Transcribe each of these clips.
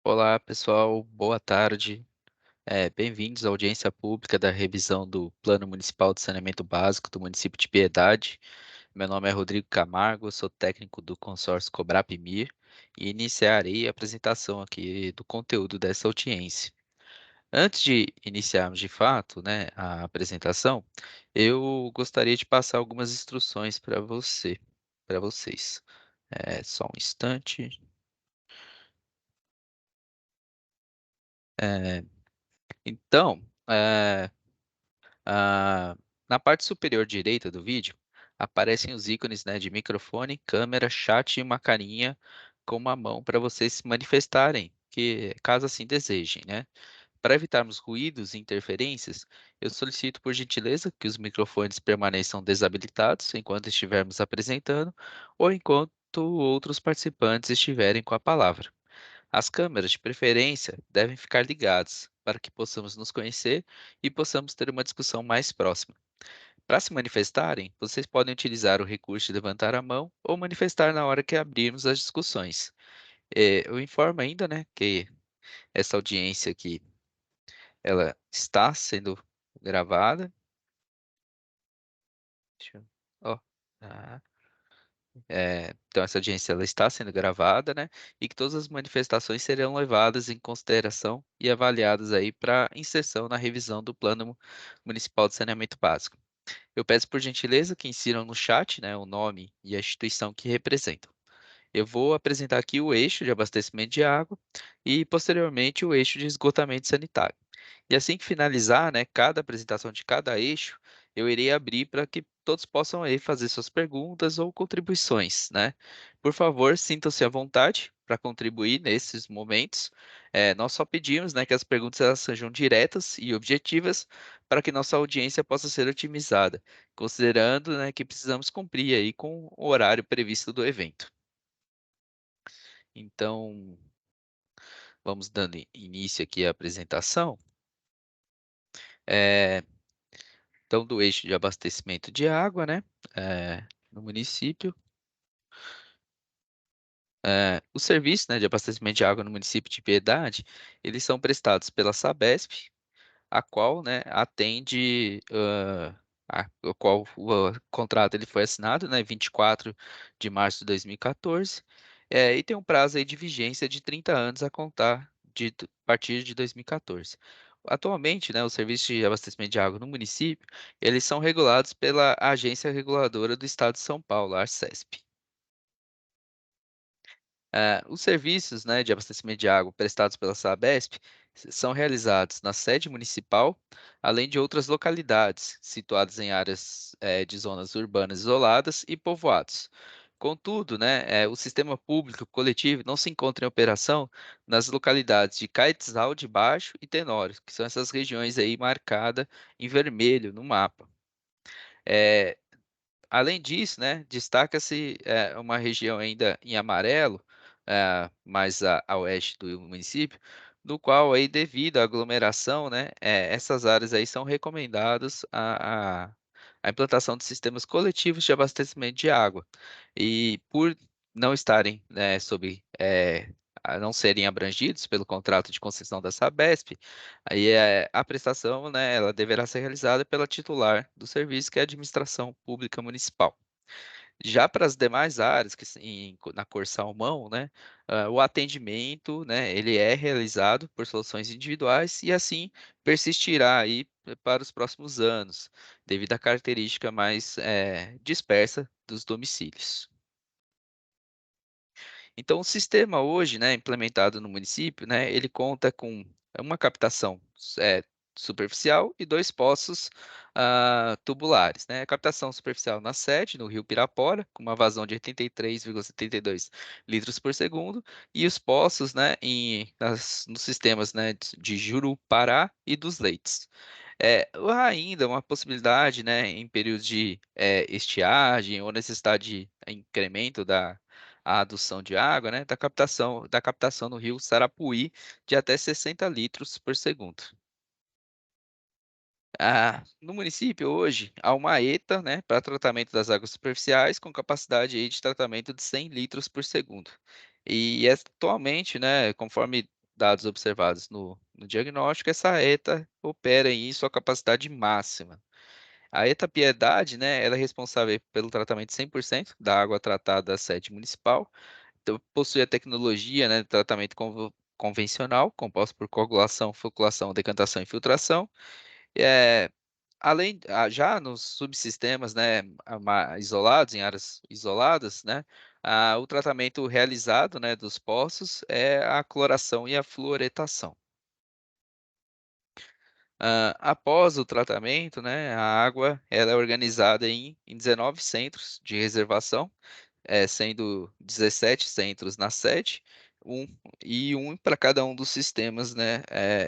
Olá, pessoal, boa tarde. Bem-vindos à audiência pública da revisão do Plano Municipal de Saneamento Básico do município de Piedade. Meu nome é Rodrigo Camargo, eu sou técnico do consórcio Cobrapmir e iniciarei a apresentação aqui do conteúdo dessa audiência. Antes de iniciarmos de fato, né, a apresentação, eu gostaria de passar algumas instruções para vocês. Só um instante. É, então, é, Ah, na parte superior direita do vídeo, aparecem os ícones, né, de microfone, câmera, chat e uma carinha com uma mão para vocês se manifestarem, que caso assim desejem, né? Para evitarmos ruídos e interferências, eu solicito por gentileza que os microfones permaneçam desabilitados enquanto estivermos apresentando ou enquanto outros participantes estiverem com a palavra. As câmeras, de preferência, devem ficar ligadas para que possamos nos conhecer e possamos ter uma discussão mais próxima. Para se manifestarem, vocês podem utilizar o recurso de levantar a mão ou manifestar na hora que abrirmos as discussões. Eu informo ainda, né, que essa audiência aqui, ela está sendo gravada. Deixa eu- ó, tá. Então essa audiência ela está sendo gravada, né? E que todas as manifestações serão levadas em consideração e avaliadas aí para inserção na revisão do Plano Municipal de Saneamento Básico. Eu peço por gentileza que insiram no chat, né, o nome e a instituição que representam. Eu vou apresentar aqui o eixo de abastecimento de água e, posteriormente, o eixo de esgotamento sanitário. E assim que finalizar, né, cada apresentação de cada eixo, eu irei abrir para que todos possam aí fazer suas perguntas ou contribuições, né? Por favor, sintam-se à vontade para contribuir nesses momentos. Nós só pedimos, né, que as perguntas elas sejam diretas e objetivas para que nossa audiência possa ser otimizada, considerando, né, que precisamos cumprir aí com o horário previsto do evento. Então, vamos dando início aqui à apresentação. Eh, então, do eixo de abastecimento de água, né, no município. Os serviços, né, de abastecimento de água no município de Piedade, eles são prestados pela Sabesp, a qual, né, atende, o qual o contrato ele foi assinado, né, 24 de março de 2014, e tem um prazo aí de vigência de 30 anos a contar a partir de 2014. Atualmente, né, os serviços de abastecimento de água no município, eles são regulados pela Agência Reguladora do Estado de São Paulo, a Arcesp. Os serviços, né, de abastecimento de água prestados pela Sabesp são realizados na sede municipal, além de outras localidades situadas em áreas de zonas urbanas isoladas e povoados. Contudo, né, o sistema público coletivo não se encontra em operação nas localidades de Caetzal de Baixo e Tenório, que são essas regiões aí marcadas em vermelho no mapa. Eh, Além disso, né, destaca-se, uma região ainda em amarelo, mais a oeste do município, no qual aí devido à aglomeração, né, essas áreas aí são recomendadas a implantação de sistemas coletivos de abastecimento de água. E por não estarem, né, a não serem abrangidos pelo contrato de concessão da Sabesp, aí, a prestação, né, ela deverá ser realizada pela titular do serviço, que é a administração pública municipal. Já para as demais áreas, que na cor salmão, né, o atendimento, né, ele é realizado por soluções individuais e assim persistirá aí para os próximos anos, devido à característica mais, dispersa dos domicílios. Então, o sistema hoje, né, implementado no município, né, ele conta com uma captação superficial e 2 poços, tubulares, né. A captação superficial na sede, no rio Pirapora, com uma vazão de 83,72 litros por segundo, e os poços, né, nos sistemas, né, de Jurupara e dos Leitos. Há ainda uma possibilidade, né, em períodos de, estiagem ou necessidade de incremento da a adução de água, né, da captação no rio Sarapuí de até 60 litros por segundo. No município hoje há uma ETA, né, para tratamento das águas superficiais com capacidade aí de tratamento de 100 litros por segundo. E atualmente, né, conforme dados observados no diagnóstico, essa ETA opera em sua capacidade máxima. A ETA Piedade, né, ela é responsável pelo tratamento 100% da água tratada da sede municipal. Então, possui a tecnologia, né, de tratamento convencional, composto por coagulação, floculação, decantação e filtração. Eh, já nos subsistemas, né, isolados, em áreas isoladas, né, o tratamento realizado, né, dos poços é a cloração e a fluoretação. Após o tratamento, né, a água ela é organizada em 19 centros de reservação, sendo 17 centros na sede, um um para cada um dos sistemas, né,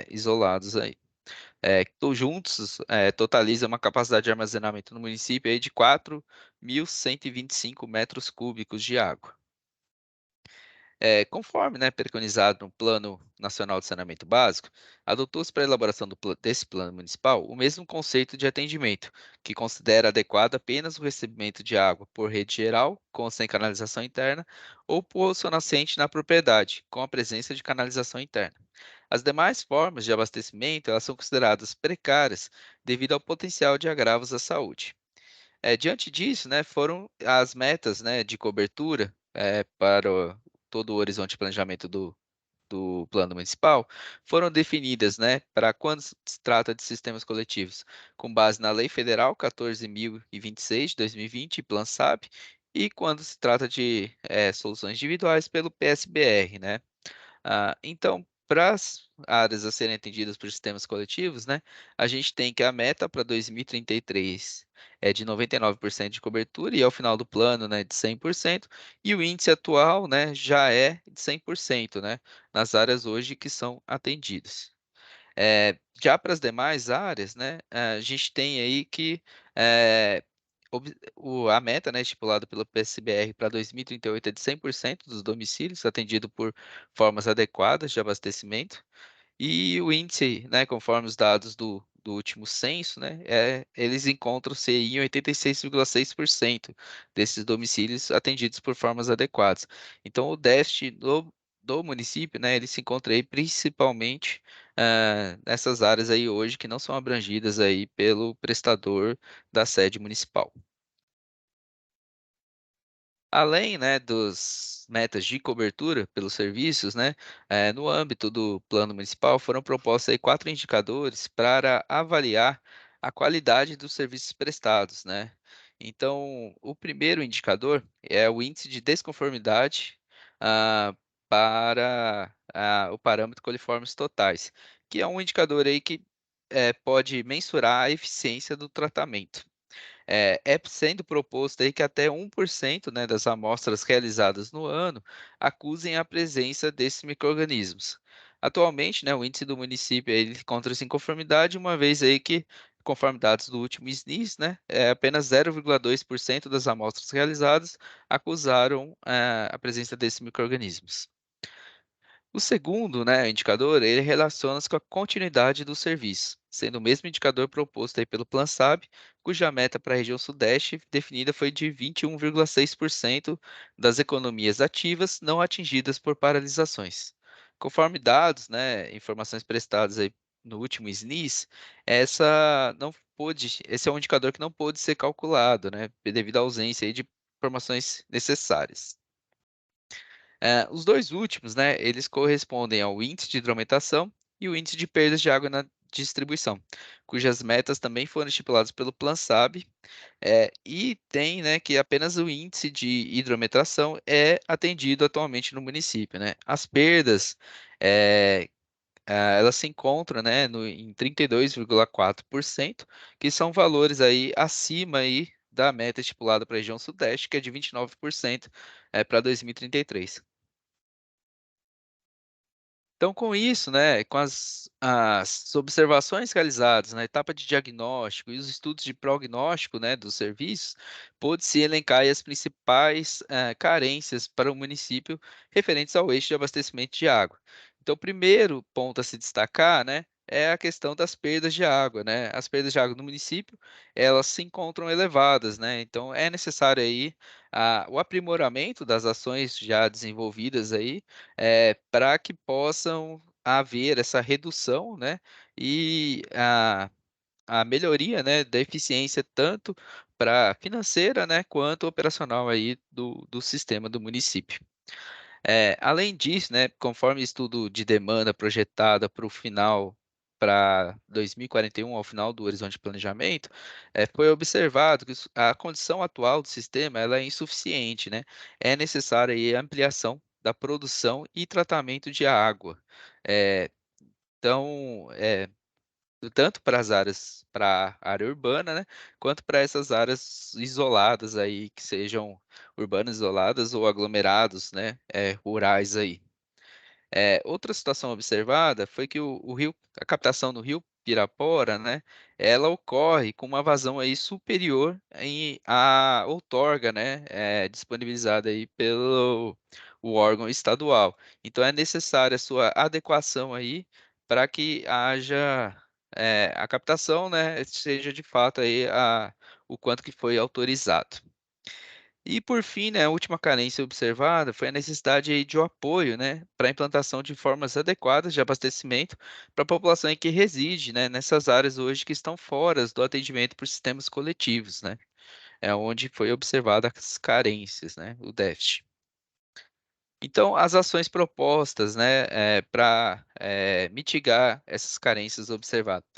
isolados aí. Juntos, totaliza uma capacidade de armazenamento no município aí de 4.125 metros cúbicos de água. Conforme, né, preconizado no Plano Nacional de Saneamento Básico, adotou-se para a elaboração desse plano municipal o mesmo conceito de atendimento, que considera adequado apenas o recebimento de água por rede geral, com ou sem canalização interna, ou poço nascente na propriedade, com a presença de canalização interna. As demais formas de abastecimento elas são consideradas precárias devido ao potencial de agravos à saúde. Diante disso, né, foram as metas, né, de cobertura, para todo o horizonte de planejamento do plano municipal, foram definidas, né, para quando se trata de sistemas coletivos, com base na Lei Federal 14.026 de 2020, Plan SAB, e quando se trata de, soluções individuais pelo PSBR, né. Então, para as áreas a serem atendidas por sistemas coletivos, né, a gente tem que a meta para 2033 é de 99% de cobertura e ao final do plano, né, de 100%, e o índice atual, né, já é de 100%, né, nas áreas hoje que são atendidas. Já para as demais áreas, né, a gente tem aí que, a meta, né, estipulada pelo PSBR para 2038 é de 100% dos domicílios atendido por formas adequadas de abastecimento, e o índice, né, conforme os dados do último censo, né, eles encontram-se em 86,6% desses domicílios atendidos por formas adequadas. Então o déficit do município, né, ele se encontra aí principalmente, nessas áreas aí hoje que não são abrangidas aí pelo prestador da sede municipal. Além, né, dos metas de cobertura pelos serviços, né, no âmbito do plano municipal foram propostos aí 4 indicadores para avaliar a qualidade dos serviços prestados, né. Então, o primeiro indicador é o índice de desconformidade, para, o parâmetro coliformes totais, que é um indicador aí que, pode mensurar a eficiência do tratamento. Sendo proposto aí que até 1%, né, das amostras realizadas no ano acusem a presença desses micro-organismos. Atualmente, né, o índice do município ele encontra-se em conformidade, uma vez aí que, conforme dados do último SNIS, né, apenas 0,2% das amostras realizadas acusaram, a presença desses micro-organismos. O segundo, né, indicador, ele relaciona-se com a continuidade do serviço, sendo o mesmo indicador proposto aí pelo Plan SAB, cuja meta para a região Sudeste definida foi de 21,6% das economias ativas não atingidas por paralisações. Conforme dados, né, informações prestadas aí no último SNIS, esse é um indicador que não pôde ser calculado, né, devido à ausência aí de informações necessárias. Os 2 últimos, né, eles correspondem ao índice de hidrometação e o índice de perdas de água na distribuição, cujas metas também foram estipuladas pelo Plan SAB, e tem, né, que apenas o índice de hidrometração é atendido atualmente no município, né. As perdas, eh, elas se encontram, né, em 32,4%, que são valores aí acima aí da meta estipulada para a região Sudeste, que é de 29%, para 2033. Então, com isso, né, com as observações realizadas na etapa de diagnóstico e os estudos de prognóstico, né, dos serviços, pôde-se elencar aí as principais, carências para o município referentes ao eixo de abastecimento de água. Então, o primeiro ponto a se destacar, né, é a questão das perdas de água, né. As perdas de água no município, elas se encontram elevadas, né, então é necessário aí, o aprimoramento das ações já desenvolvidas aí, para que possam haver essa redução, né, e a melhoria, né, da eficiência tanto para financeira, né, quanto operacional aí do sistema do município. Além disso, né, conforme estudo de demanda projetada para o final, para 2041, ao final do horizonte de planejamento, foi observado que a condição atual do sistema ela é insuficiente, né? É necessária aí a ampliação da produção e tratamento de água. Eh, então, tanto para as áreas, para a área urbana, né, quanto para essas áreas isoladas aí, que sejam urbanas isoladas ou aglomerados, né, rurais aí. Outra situação observada foi que o rio a captação no rio Pirapora, né, ela ocorre com uma vazão aí superior à outorga, né, disponibilizada aí pelo o órgão estadual. Então é necessária a sua adequação aí para que haja, a captação, né, seja de fato aí o quanto que foi autorizado. E por fim, né, a última carência observada foi a necessidade aí de um apoio, né, para a implantação de formas adequadas de abastecimento para a população em que reside, né, nessas áreas hoje que estão fora do atendimento por sistemas coletivos, né, é onde foi observada as carências, né, o déficit. Então, as ações propostas, né, para mitigar essas carências observadas.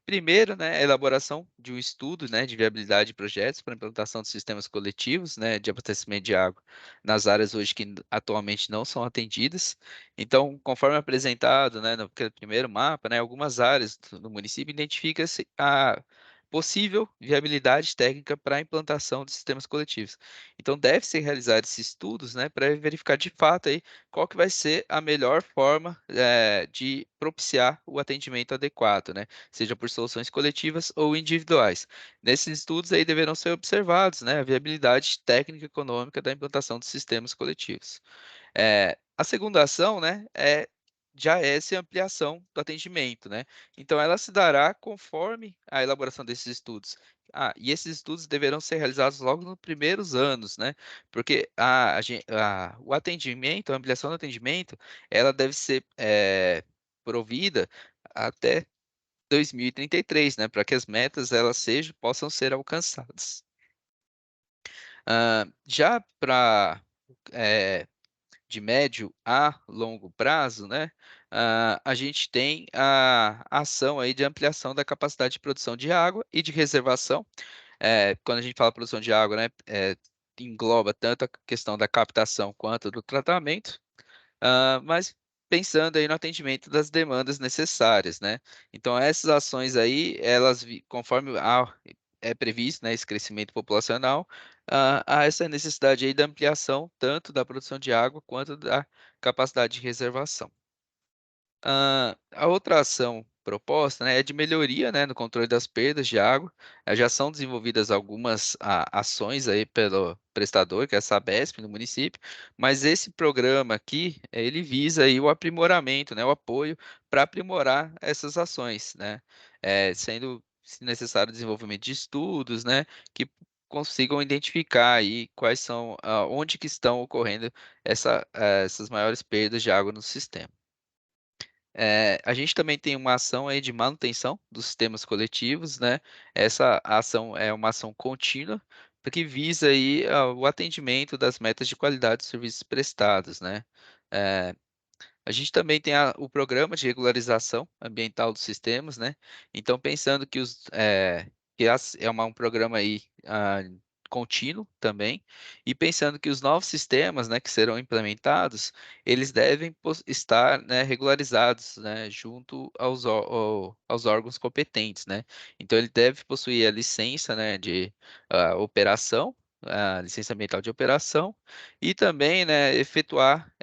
Primeiro, né, a elaboração de um estudo, né, de viabilidade de projetos para implantação de sistemas coletivos, né, de abastecimento de água nas áreas hoje que atualmente não são atendidas. Então, conforme apresentado, né, no primeiro mapa, né, algumas áreas do município identifica-se a possível viabilidade técnica para a implantação de sistemas coletivos. Então, deve-se realizar esses estudos, né, para verificar de fato aí qual que vai ser a melhor forma, de propiciar o atendimento adequado, né, seja por soluções coletivas ou individuais. Nesses estudos aí deverão ser observados, né, a viabilidade técnica e econômica da implantação de sistemas coletivos. A segunda ação, né, já é essa ampliação do atendimento, né. Então ela se dará conforme a elaboração desses estudos. E esses estudos deverão ser realizados logo nos primeiros anos, né, porque o atendimento, a ampliação do atendimento, ela deve ser, provida até 2033, né, para que as metas elas possam ser alcançadas. Já para, de médio a longo prazo, né, a gente tem a ação aí de ampliação da capacidade de produção de água e de reservação. Quando a gente fala produção de água, né, engloba tanto a questão da captação quanto do tratamento. Mas pensando aí no atendimento das demandas necessárias, né. Então essas ações aí, elas conforme é previsto, né, esse crescimento populacional, há essa necessidade aí da ampliação tanto da produção de água quanto da capacidade de reservação. A outra ação proposta, né, é de melhoria, né, no controle das perdas de água. Já são desenvolvidas algumas ações aí pelo prestador, que é a Sabesp, no município, mas esse programa aqui, ele visa aí o aprimoramento, né, o apoio para aprimorar essas ações, né, sendo se necessário o desenvolvimento de estudos, né, que consigam identificar aí quais são, onde que estão ocorrendo essas maiores perdas de água no sistema. A gente também tem uma ação aí de manutenção dos sistemas coletivos, né. Essa ação é uma ação contínua, que visa aí, o atendimento das metas de qualidade dos serviços prestados, né. Eh a gente também tem o programa de regularização ambiental dos sistemas, né. Então pensando que um programa aí, contínuo também, e pensando que os novos sistemas, né, que serão implementados, eles devem estar, né, regularizados, né, junto aos órgãos competentes, né. Então ele deve possuir a licença, né, de, operação, a licença ambiental de operação, e também, né, efetuar,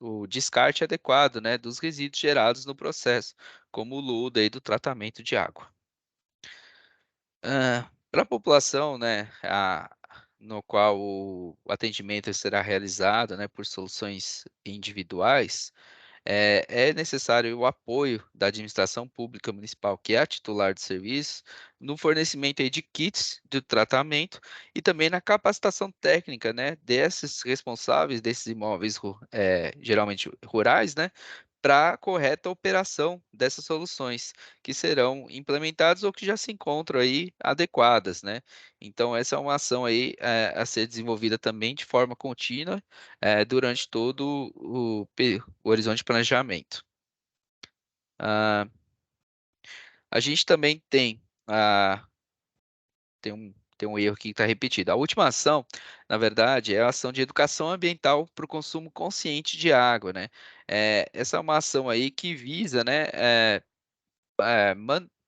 o descarte adequado, né, dos resíduos gerados no processo, como o lodo aí do tratamento de água. Para a população, né, no qual o atendimento será realizado, né, por soluções individuais, é necessário o apoio da administração pública municipal, que é a titular do serviço, no fornecimento aí de kits de tratamento e também na capacitação técnica, né, desses responsáveis desses imóveis geralmente rurais, né, para a correta operação dessas soluções, que serão implementadas ou que já se encontram aí adequadas, né. Então essa é uma ação aí, a ser desenvolvida também de forma contínua, durante todo o horizonte de planejamento. Ah, a gente também ah, tem um erro aqui que está repetido. A última ação, na verdade, é a ação de educação ambiental para o consumo consciente de água, né. Essa é uma ação aí que visa, né,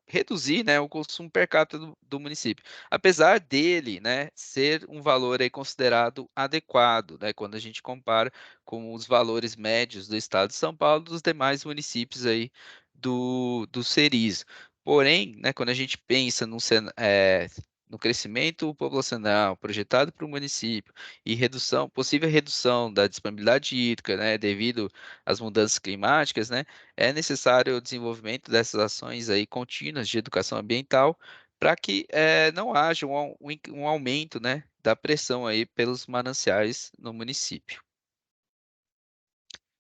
reduzir, né, o consumo per capita do município. Apesar dele, né, ser um valor aí considerado adequado, né, quando a gente compara com os valores médios do estado de São Paulo e dos demais municípios aí do Ceris. Porém, né, quando a gente pensa no crescimento populacional projetado para o município e possível redução da disponibilidade hídrica, né, devido às mudanças climáticas, né, é necessário o desenvolvimento dessas ações aí contínuas de educação ambiental para que, não haja um aumento, né, da pressão aí pelos mananciais no município.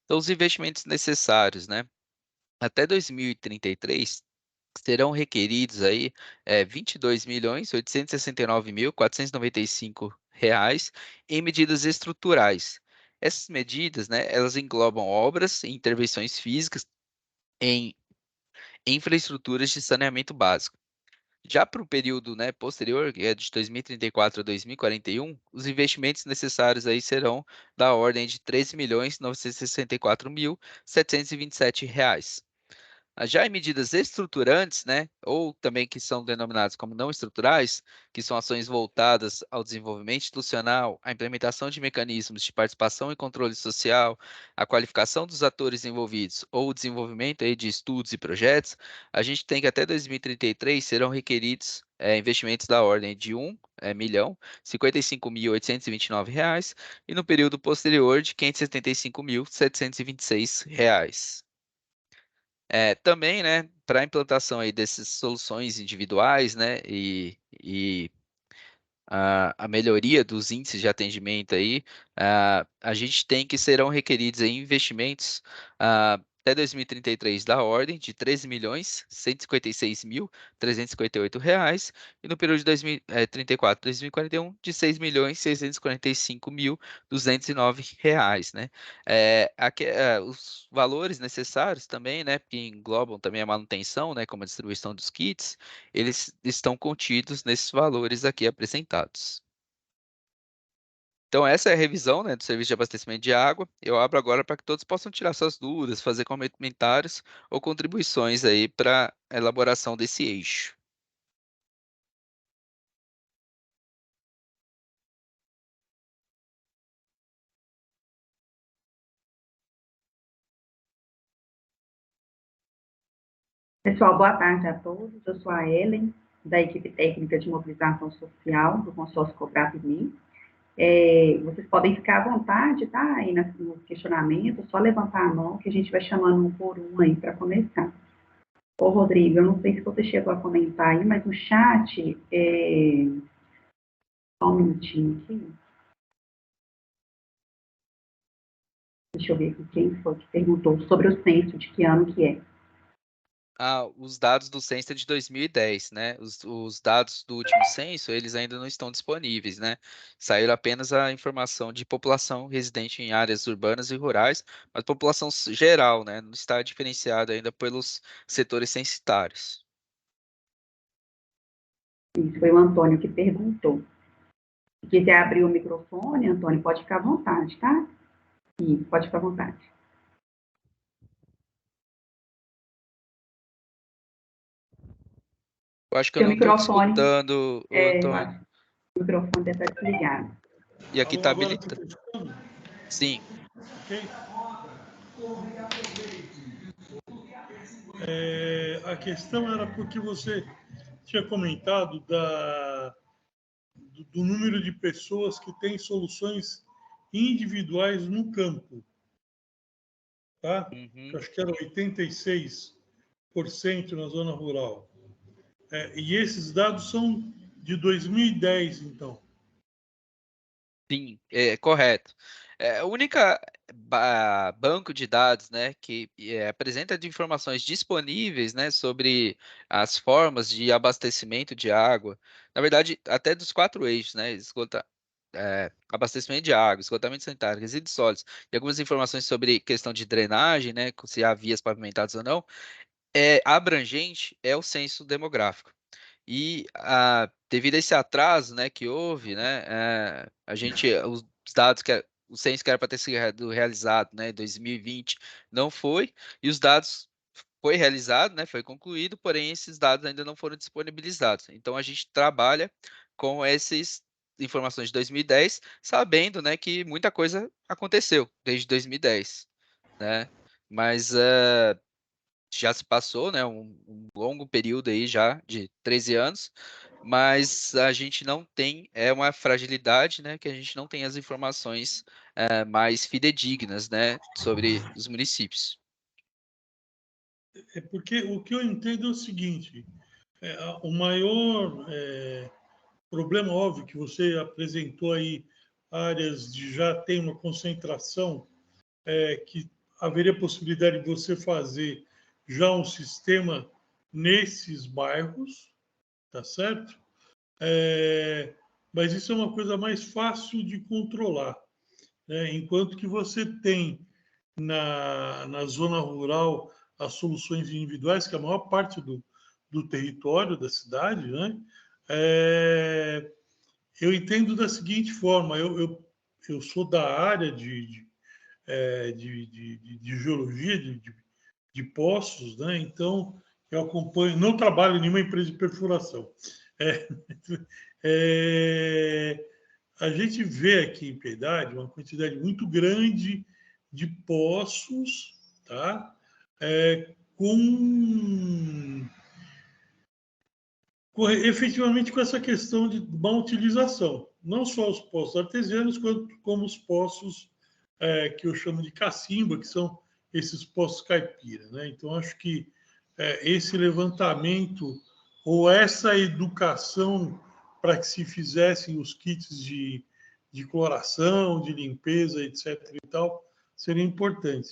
Então os investimentos necessários, né, até 2033 serão requeridos aí, 22.869.495 em medidas estruturais. Essas medidas, né, elas englobam obras e intervenções físicas em infraestruturas de saneamento básico. Já para o período, né, posterior, que é de 2034 a 2041, os investimentos necessários aí serão da ordem de R$ 13.964.727. Já em medidas estruturantes, né, ou também que são denominadas como não estruturais, que são ações voltadas ao desenvolvimento institucional, à implementação de mecanismos de participação e controle social, à qualificação dos atores envolvidos ou o desenvolvimento aí de estudos e projetos, a gente tem que até 2033 serão requeridos investimentos da ordem de milhão, R$ 55.829, e no período posterior de R$ 575.726. Também, né, para a implantação aí dessas soluções individuais, né, e a melhoria dos índices de atendimento aí, a gente tem que serão requeridos aí investimentos, até 2033 da ordem de R$ 13.156.358, e no período de 34 a 2041 de R$ 6.645.209, né. Os valores necessários também, né, que englobam também a manutenção, né, como a distribuição dos kits, eles estão contidos nesses valores aqui apresentados. Então essa é a revisão, né, do serviço de abastecimento de água. Eu abro agora para que todos possam tirar suas dúvidas, fazer comentários ou contribuições aí para a elaboração desse eixo. Pessoal, boa tarde a todos. Eu sou a Ellen, da equipe técnica de mobilização social do consórcio Cobrapmi. Vocês podem ficar à vontade, tá? Aí no questionamento, só levantar a mão que a gente vai chamando um por um aí para começar. Ô, Rodrigo, eu não sei se você chegou a comentar aí, mas no chat, só um minutinho aqui. Deixa eu ver aqui quem foi que perguntou sobre o censo, de que ano que é. Os dados do censo é de 2010, né? Os dados do último censo, eles ainda não estão disponíveis, né? Saíram apenas a informação de população residente em áreas urbanas e rurais, mas população geral, né? Não está diferenciada ainda pelos setores censitários. Isso foi o Antônio que perguntou. Se quiser abrir o microfone, Antônio, pode ficar à vontade, tá? Isso, pode ficar à vontade. Eu acho que eu Seu não estou te microfone, escutando, ô eu Antônio. acho que o microfone deve estar desligado. E aqui Alô, está agora você habilitado. está escutando? Sim. Ok? A questão era porque você tinha comentado do número de pessoas que têm soluções individuais no campo, tá? Que eu Uhum. acho que era 86% na zona rural. E esses dados são de 2010, então. Sim, é correto. A única banco de dados, né, que apresenta de informações disponíveis, né, sobre as formas de abastecimento de água. Na verdade, até dos 4 eixos, né, abastecimento de água, esgotamento sanitário, resíduos sólidos, e algumas informações sobre questão de drenagem, né, se há vias pavimentadas ou não, abrangente é o censo demográfico. E devido a esse atraso, né, que houve, né, os dados o censo que era para ter sido realizado, né, em 2020 não foi, e os dados foi realizado, né, foi concluído, porém esses dados ainda não foram disponibilizados. Então a gente trabalha com essas informações de 2010, sabendo, né, que muita coisa aconteceu desde 2010, né? Mas já se passou, né, um longo período aí já de 13 anos, mas a gente não tem, uma fragilidade, né, que a gente não tem as informações mais fidedignas, né, sobre os municípios. É porque o que eu entendo é o seguinte: o maior problema, óbvio, que você apresentou aí áreas de já tem uma concentração, que haveria possibilidade de você fazer já um sistema nesses bairros, tá certo? Mas isso é uma coisa mais fácil de controlar, né? Enquanto que você tem na zona rural as soluções individuais, que é a maior parte do território da cidade, né? Eu entendo da seguinte forma: eu sou da área de geologia, de poços, né? Então, eu acompanho, não trabalho em nenhuma empresa de perfuração. É, é, a gente vê aqui em Piedade uma quantidade muito grande de poços, tá? Efetivamente com essa questão de má utilização, não só os poços artesianos, quanto como os poços que eu chamo de cacimba, que são esses poços caipira, né? Então, acho que esse levantamento ou essa educação para que se fizessem os kits de cloração, de limpeza, etc. e tal, seria importante.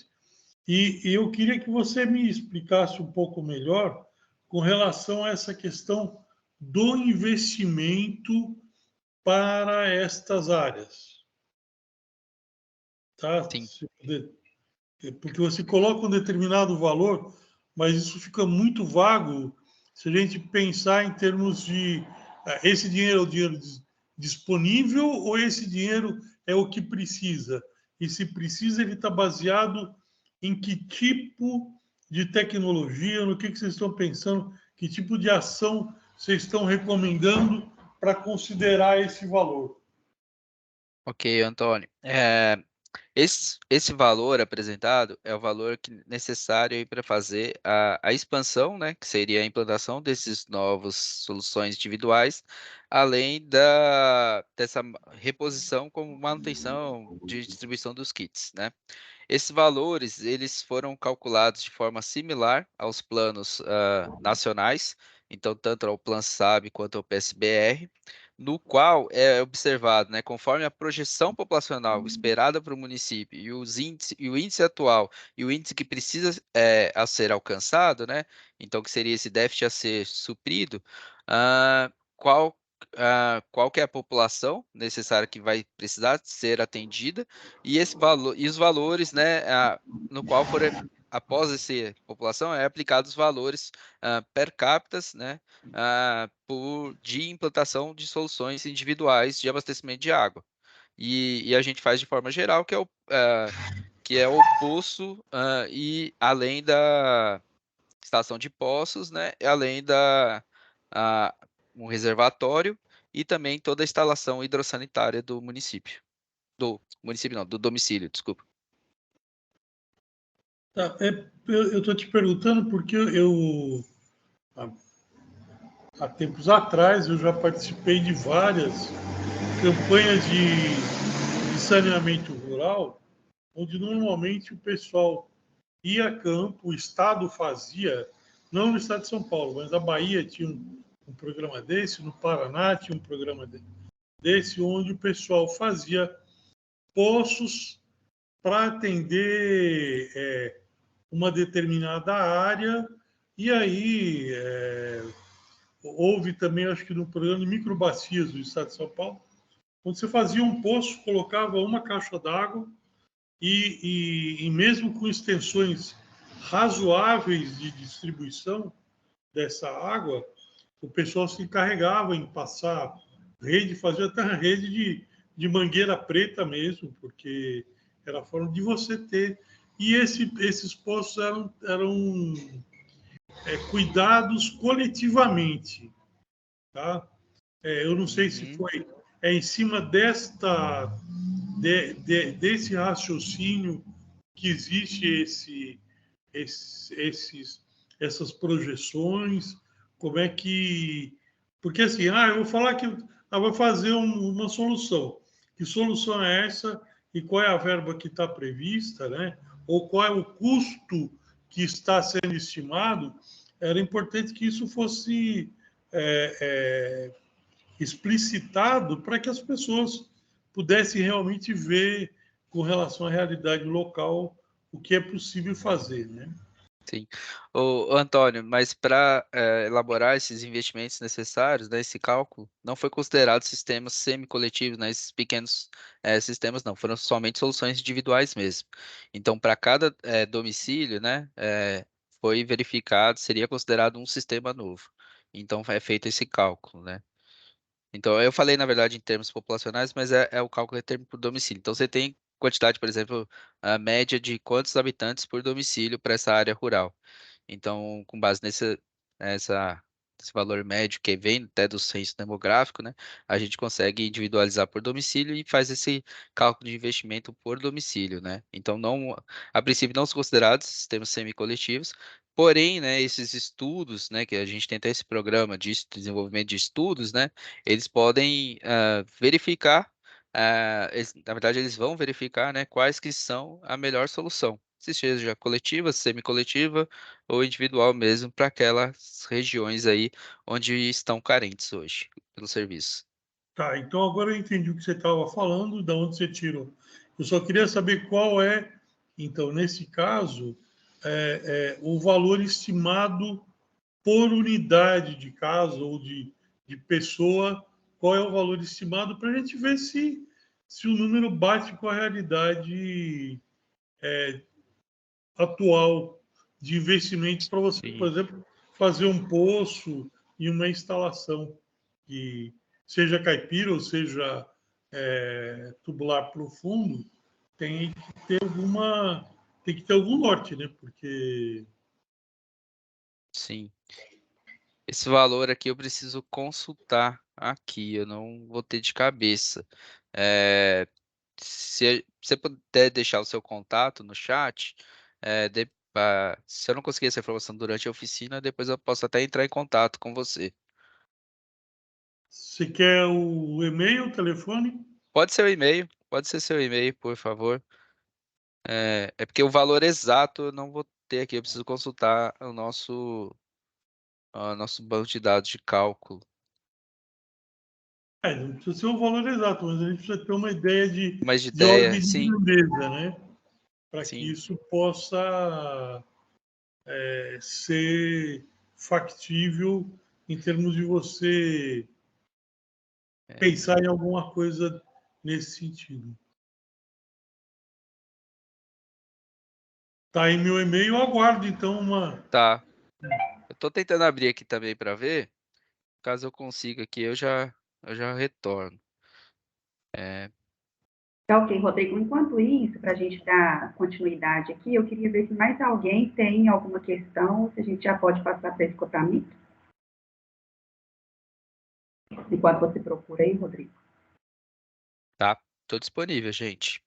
E eu queria que você me explicasse um pouco melhor com relação a essa questão do investimento para estas áreas, tá? Sim. Porque você coloca um determinado valor, mas isso fica muito vago se a gente pensar em termos de esse dinheiro é o dinheiro disponível ou esse dinheiro é o que precisa? E se precisa, ele está baseado em que tipo de tecnologia, no que vocês estão pensando, que tipo de ação vocês estão recomendando para considerar esse valor? Ok, Antônio. Esse valor apresentado é o valor necessário para fazer a expansão, né, que seria a implantação desses novos soluções individuais, além dessa reposição como manutenção de distribuição dos kits, né? Esses valores, eles foram calculados de forma similar aos planos nacionais, então tanto ao Plano SAB quanto ao PSBR, no qual é observado, né, conforme a projeção populacional esperada para o município e o índice atual e o índice que precisa a ser alcançado, né, então que seria esse déficit a ser suprido, qual que é a população necessária que vai precisar ser atendida e esse valor e os valores, né, no qual for após essa população aplicados os valores per capita, né, de implantação de soluções individuais de abastecimento de água. E a gente faz de forma geral, que é o poço e além da estação de poços, né, e além a, um reservatório e também toda a instalação hidrossanitária do município. Do município não, do domicílio, desculpa. Tá, eu estou te perguntando porque há tempos atrás, eu já participei de várias campanhas de saneamento rural, onde normalmente o pessoal ia a campo, o Estado fazia, não no Estado de São Paulo, mas a Bahia tinha um programa desse, no Paraná tinha um programa desse, onde o pessoal fazia poços para atender uma determinada área, e aí houve também, acho que no programa de microbacias do Estado de São Paulo, onde você fazia um poço, colocava uma caixa d'água e mesmo com extensões razoáveis de distribuição dessa água, o pessoal se encarregava em passar rede, fazia até rede de mangueira preta mesmo, porque era a forma de você ter. E esses poços eram cuidados coletivamente. Tá? Eu não sei se Uhum. foi em cima desse raciocínio que existe essas projeções, como é que... Porque assim, eu vou falar que vou fazer uma solução. Que solução é essa e qual é a verba que está prevista, né? Ou qual é o custo que está sendo estimado? Era importante que isso fosse explicitado para que as pessoas pudessem realmente ver com relação à realidade local o que é possível fazer, né? Sim. Ô, Antônio, mas para elaborar esses investimentos necessários, né, esse cálculo, não foi considerado sistemas semi-coletivos, né, esses pequenos sistemas não, foram somente soluções individuais mesmo. Então, para cada domicílio, né, foi verificado, seria considerado um sistema novo. Então, é feito esse cálculo, né? Então, eu falei, na verdade, em termos populacionais, mas é o cálculo em termos por domicílio. Então, você tem quantidade, por exemplo, a média de quantos habitantes por domicílio para essa área rural. Então, com base essa, esse valor médio que vem até do censo demográfico, né, a gente consegue individualizar por domicílio e faz esse cálculo de investimento por domicílio, né? Então, não, a princípio não são considerados sistemas semi-coletivos, porém, né, esses estudos, né, que a gente tem até esse programa de desenvolvimento de estudos, né, eles podem verificar, na verdade, eles vão verificar, né, quais que são a melhor solução. Se seja coletiva, semi-coletiva ou individual mesmo, para aquelas regiões aí onde estão carentes hoje pelo serviço. Tá, então agora eu entendi o que você estava falando, de onde você tirou. Eu só queria saber qual é, então, nesse caso, o valor estimado por unidade de casa ou de pessoa, qual é o valor estimado para a gente ver se o número bate com a realidade atual de investimento para você, por Sim. exemplo, fazer um poço e uma instalação que seja caipira ou seja tubular profundo, tem que ter algum norte, né? Porque Sim. Esse valor aqui eu preciso consultar aqui, eu não vou ter de cabeça. É, se você puder deixar o seu contato no chat, se eu não conseguir essa informação durante a oficina, depois eu posso até entrar em contato com você. você quer o e-mail, o telefone? Pode ser o e-mail, pode ser seu e-mail, por favor. É porque o valor exato eu não vou ter aqui, eu preciso consultar o nosso banco de dados de cálculo. Não precisa ser o valor exato, mas a gente precisa ter uma ideia Mas de de ideia, ordem de sim, grandeza, né? Para que sim. isso possa ser factível em termos de você É, pensar em alguma coisa nesse sentido. Tá aí meu e-mail, eu aguardo então uma. tá. Eu tô tentando abrir aqui também para ver. Caso eu consiga aqui, eu já retorno. É, Tá ok, Rodrigo. Enquanto isso, para a gente dar continuidade aqui, eu queria ver se mais alguém tem alguma questão, se a gente já pode passar para escutamento, enquanto você procura aí, Rodrigo. tá. Tô disponível, gente.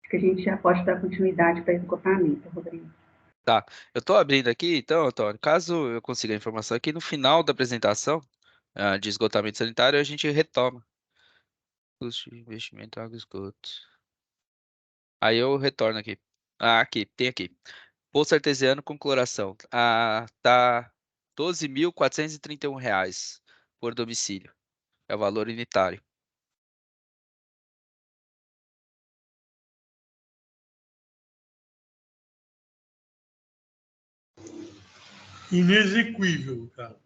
Acho que a gente já pode dar continuidade para esgotamento, Rodrigo. Tá. Eu tô abrindo aqui, então, Antônio. Caso eu consiga a informação aqui, no final da apresentação de esgotamento sanitário, a gente retoma. Custo de investimento água e esgoto. Aí eu retorno aqui. Aqui, tem aqui. Poço artesiano com cloração. Tá R$ 12.431. por domicílio. É o valor unitário. Inexequível, cara.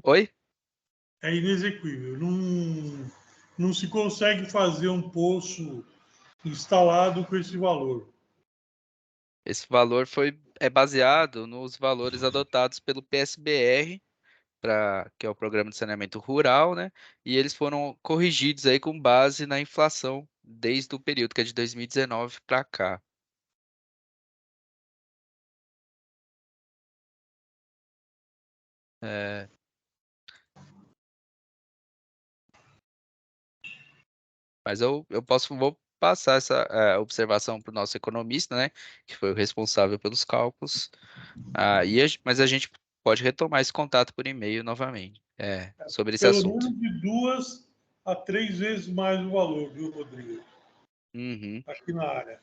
Oi? É inexequível. Não se consegue fazer um poço instalado com esse valor. Esse valor é baseado nos valores adotados pelo PSBR, que é o Programa de Saneamento Rural, né? E eles foram corrigidos aí com base na inflação desde o período que é de 2019 para cá. É, mas vou passar essa observação para o nosso economista, né? Que foi o responsável pelos cálculos. Mas a gente pode retomar esse contato por e-mail novamente, sobre esse Pelo assunto. menos de 2 a 3 vezes mais o valor, viu, Rodrigo? Uhum, Aqui na área.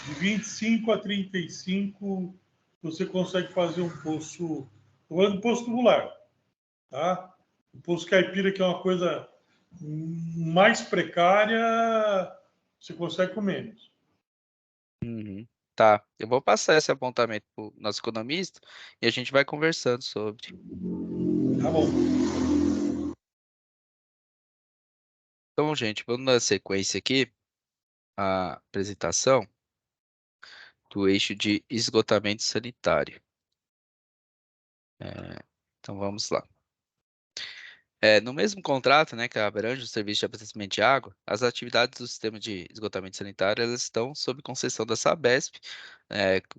De 25 a 35, você consegue fazer um poço. Estou falando de poço tubular, tá? O poço caipira, que é uma coisa mais precária, você consegue com menos. uhum. Tá, eu vou passar esse apontamento para o nosso economista e a gente vai conversando sobre. Tá bom. Então, gente, vamos dar sequência aqui à apresentação do eixo de esgotamento sanitário. Então, vamos lá. No mesmo contrato, né, que abrange o serviço de abastecimento de água, as atividades do sistema de esgotamento sanitário elas estão sob concessão da Sabesp,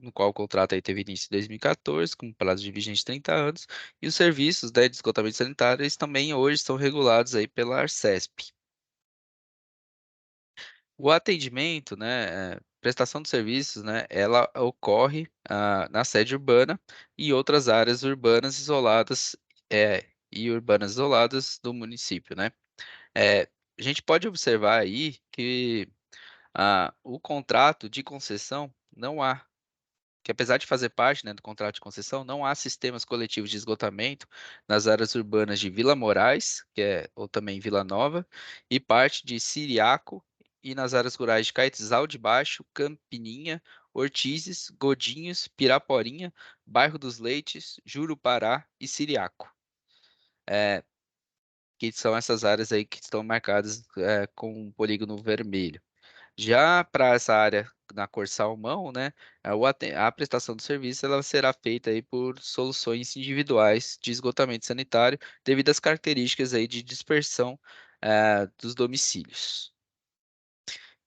no qual o contrato aí teve início em 2014, com prazo de vigência de 30 anos, e os serviços, né, de esgotamento sanitário eles também hoje são regulados aí pela Arcesp. O atendimento, né, prestação de serviços, né, ela ocorre na sede urbana e outras áreas urbanas isoladas e urbanas isoladas do município, né? É, a gente pode observar aí que o contrato de concessão não há, que apesar de fazer parte, né, do contrato de concessão, não há sistemas coletivos de esgotamento nas áreas urbanas de Vila Moraes, ou também Vila Nova, e parte de Siriaco, e nas áreas rurais de Caetizal de Baixo, Campininha, Ortizes, Godinhos, Piraporinha, Bairro dos Leites, Jurupará e Siriaco. Que são essas áreas aí que estão marcadas com um polígono vermelho. Já para essa área na cor salmão, né, a prestação do serviço ela será feita aí por soluções individuais de esgotamento sanitário, devido às características aí de dispersão dos domicílios.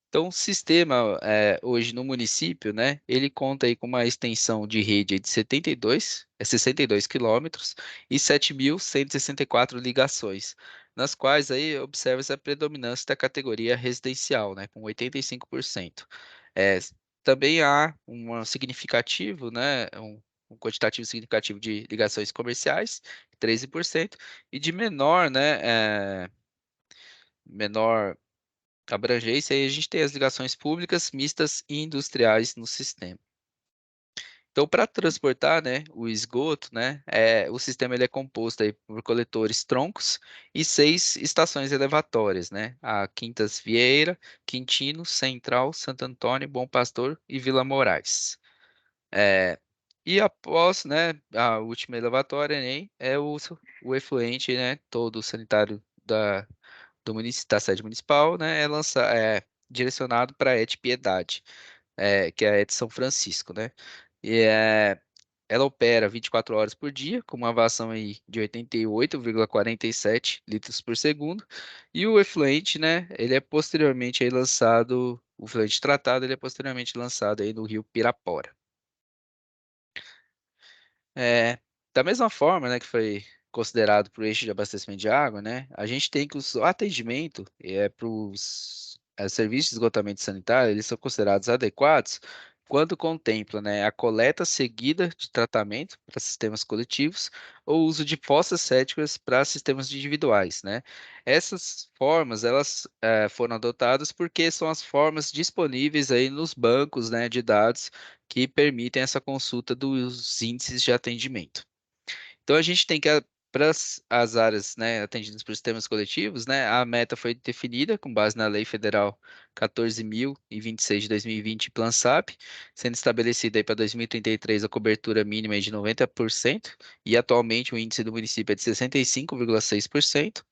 Então, o sistema hoje no município, né, ele conta aí com uma extensão de rede de 62 quilômetros e 7.164 ligações, nas quais aí observa-se a predominância da categoria residencial, né, com 85%. É, também há um significativo, né, um quantitativo significativo de ligações comerciais, 13%, e de menor, né, menor abrangência, aí a gente tem as ligações públicas, mistas e industriais no sistema. Então, para transportar, né, o esgoto, né, o sistema ele é composto aí por coletores troncos e 6 estações elevatórias, né, a Quintas Vieira, Quintino, Central, Santo Antônio, Bom Pastor e Vila Moraes. É, e após, né, a última elevatória, né, o efluente, né, todo sanitário da sede municipal, né, é direcionado para a ET Piedade, que é a ET São Francisco, né? E ela opera 24 horas por dia, com uma vazão aí de 88,47 litros por segundo, e o efluente, né, o efluente tratado, ele é posteriormente lançado aí no rio Pirapora. É, da mesma forma, né, que foi considerado para o eixo de abastecimento de água, né, a gente tem que o atendimento para os serviços de esgotamento sanitário, eles são considerados adequados quando contempla, né, a coleta seguida de tratamento para sistemas coletivos ou o uso de fossas céticas para sistemas individuais, né? Essas formas, elas foram adotadas porque são as formas disponíveis aí nos bancos, né, de dados que permitem essa consulta dos índices de atendimento. Então a gente tem que para as áreas, né, atendidas por sistemas coletivos, né, a meta foi definida com base na Lei Federal 14.026 de 2020, PlanSap, sendo estabelecida aí para 2033 a cobertura mínima é de 90% e atualmente o índice do município é de 65,6%.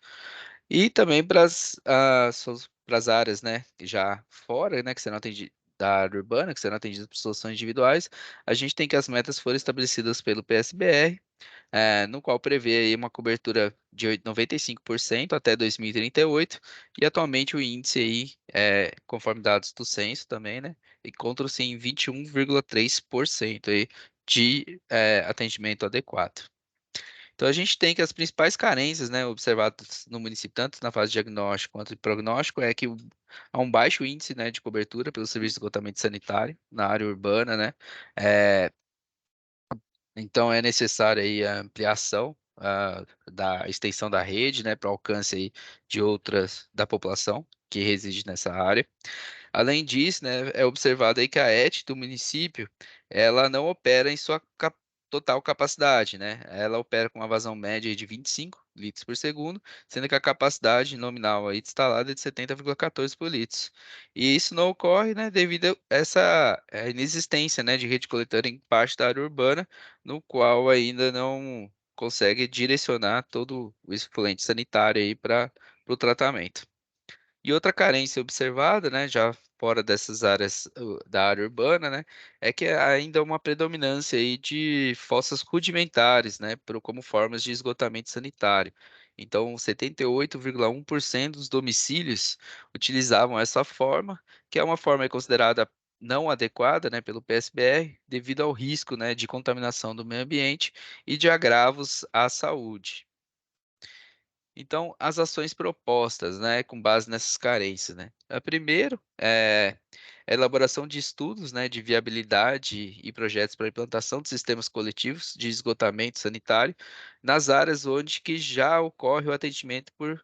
E também para as áreas, né, que já fora, né, que serão atendidas da área urbana, que serão atendidas por soluções individuais, a gente tem que as metas foram estabelecidas pelo PSBR, no qual prevê aí uma cobertura de 95% até 2038, e atualmente o índice aí, conforme dados do censo também, né, encontra-se em 21,3% aí de atendimento adequado. Então a gente tem que as principais carências, né, observadas no município, tanto na fase de diagnóstico quanto de prognóstico, é que há um baixo índice, né, de cobertura pelo serviço de esgotamento sanitário na área urbana, né, é, então é necessária aí a ampliação da extensão da rede, né, para alcance aí de outras da população que reside nessa área. Além disso, né, é observado aí que a ET do município, ela não opera em sua total capacidade, né? Ela opera com uma vazão média de 25 litros por segundo, sendo que a capacidade nominal aí instalada é de 70,14 por litro. E isso não ocorre, né, devido a essa inexistência, né, de rede coletora em parte da área urbana, no qual ainda não consegue direcionar todo o efluente sanitário aí para o tratamento. E outra carência observada, né, já fora dessas áreas da área urbana, né, é que ainda há uma predominância aí de fossas rudimentares, né, como formas de esgotamento sanitário. Então, 78,1% dos domicílios utilizavam essa forma, que é uma forma considerada não adequada, né, pelo PSBR, devido ao risco, né, de contaminação do meio ambiente e de agravos à saúde. Então, as ações propostas, né, com base nessas carências, né? Primeiro, a elaboração de estudos, né, de viabilidade e projetos para a implantação de sistemas coletivos de esgotamento sanitário nas áreas onde que já ocorre o atendimento por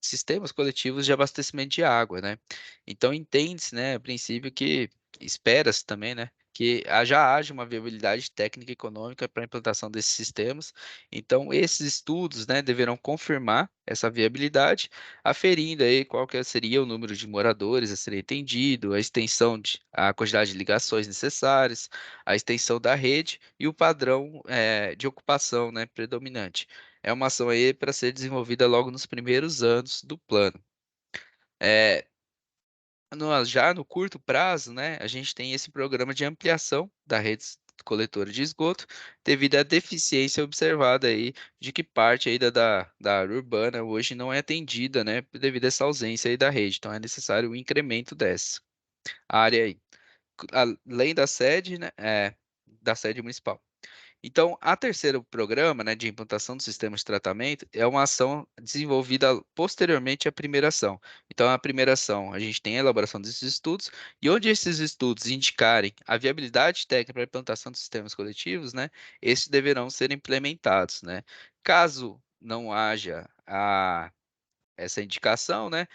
sistemas coletivos de abastecimento de água, né? Então entende-se, né, a princípio que espera-se também, né, que já haja uma viabilidade técnica e econômica para a implantação desses sistemas. Então esses estudos, né, deverão confirmar essa viabilidade, aferindo aí qual que seria o número de moradores a ser atendido, a quantidade de ligações necessárias, a extensão da rede e o padrão de ocupação, né, predominante. É uma ação aí para ser desenvolvida logo nos primeiros anos do plano. É, já no curto prazo, né, a gente tem esse programa de ampliação da rede coletora de esgoto, devido à deficiência observada aí de que parte aí da área urbana hoje não é atendida, né, devido a essa ausência aí da rede. Então é necessário o incremento dessa área aí, além da sede, né, da sede municipal. Então, a terceiro programa, né, de implantação do sistema de tratamento é uma ação desenvolvida posteriormente à primeira ação. Então, a primeira ação, a gente tem a elaboração desses estudos, e onde esses estudos indicarem a viabilidade técnica para a implantação de sistemas coletivos, né, esses deverão ser implementados, né. Caso não haja essa indicação, né,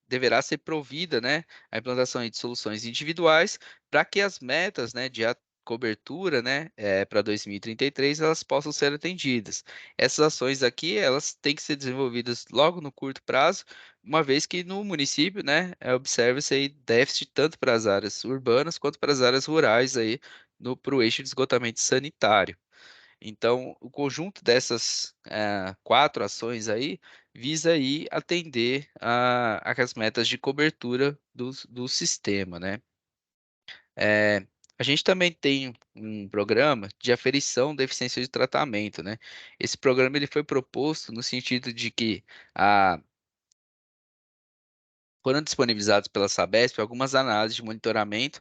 deverá ser provida, né, a implantação aí de soluções individuais para que as metas, né, de cobertura, né, para 2033 elas possam ser atendidas. Essas ações aqui, elas têm que ser desenvolvidas logo no curto prazo, uma vez que no município, né, observa-se aí déficit tanto para as áreas urbanas quanto para as áreas rurais aí para o eixo de esgotamento sanitário. Então, o conjunto dessas 4 ações aí, visa aí atender as metas de cobertura do sistema, né. Eh, a gente também tem um programa de aferição da eficiência de tratamento, né. Esse programa ele foi proposto no sentido de que, ah, foram disponibilizados pela Sabesp algumas análises de monitoramento.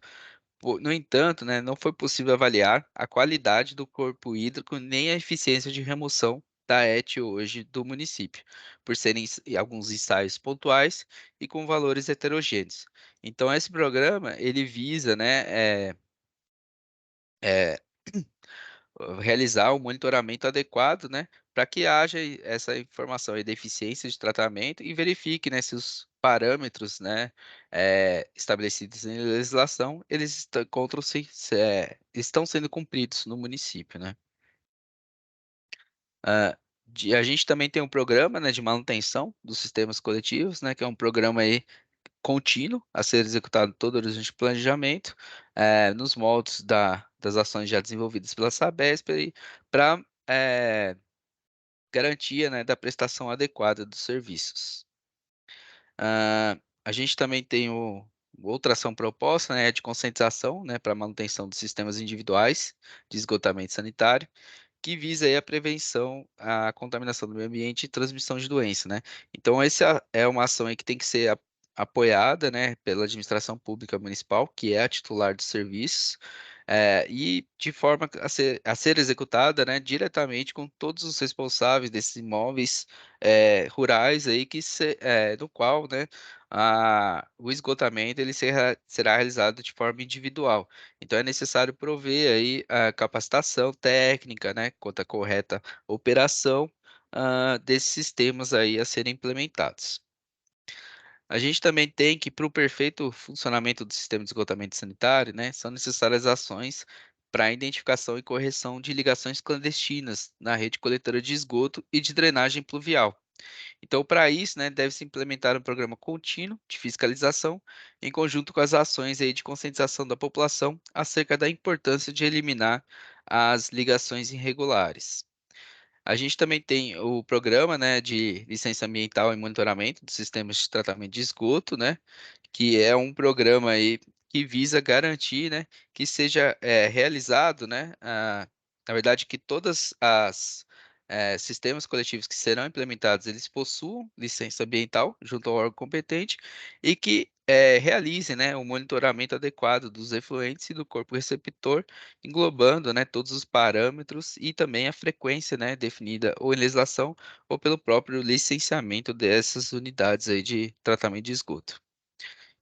No entanto, né, não foi possível avaliar a qualidade do corpo hídrico nem a eficiência de remoção da ET hoje do município, por serem alguns ensaios pontuais e com valores heterogêneos. Então, esse programa, ele visa, né, é, realizar um monitoramento adequado, né, para que haja essa informação aí da eficiência de tratamento e verifique, né, se os parâmetros, né, estabelecidos em legislação, eles estão sendo cumpridos no município, né. Ah, a gente também tem um programa, né, de manutenção dos sistemas coletivos, né, que é um programa aí contínuo a ser executado todo o horizonte de planejamento, nos moldes das ações já desenvolvidas pela Sabesp, para garantia, né, da prestação adequada dos serviços. A gente também tem outra ação proposta, né, de conscientização, né, para manutenção dos sistemas individuais de esgotamento sanitário, que visa aí a prevenção à contaminação do meio ambiente e transmissão de doença, né. Então essa é uma ação aí que tem que ser apoiada, né, pela administração pública municipal, que é a titular dos serviços, e de forma a ser executada, né, diretamente com todos os responsáveis desses imóveis, rurais aí no qual, né, o esgotamento ele será realizado de forma individual. Então é necessário prover aí a capacitação técnica, né, quanto à correta operação, desses sistemas aí a serem implementados. A gente também tem que, para o perfeito funcionamento do sistema de esgotamento sanitário, né, são necessárias ações para a identificação e correção de ligações clandestinas na rede coletora de esgoto e de drenagem pluvial. Então, para isso, né, deve-se implementar um programa contínuo de fiscalização, em conjunto com as ações aí de conscientização da população acerca da importância de eliminar as ligações irregulares. A gente também tem o programa, né, de licença ambiental e monitoramento dos sistemas de tratamento de esgoto, né, que é um programa aí que visa garantir, né, que seja, realizado, né, na verdade que todas as, sistemas coletivos que serão implementados, eles possuam licença ambiental junto ao órgão competente e que, realizem, né, o monitoramento adequado dos efluentes e do corpo receptor, englobando, né, todos os parâmetros e também a frequência, né, definida ou em legislação ou pelo próprio licenciamento dessas unidades aí de tratamento de esgoto.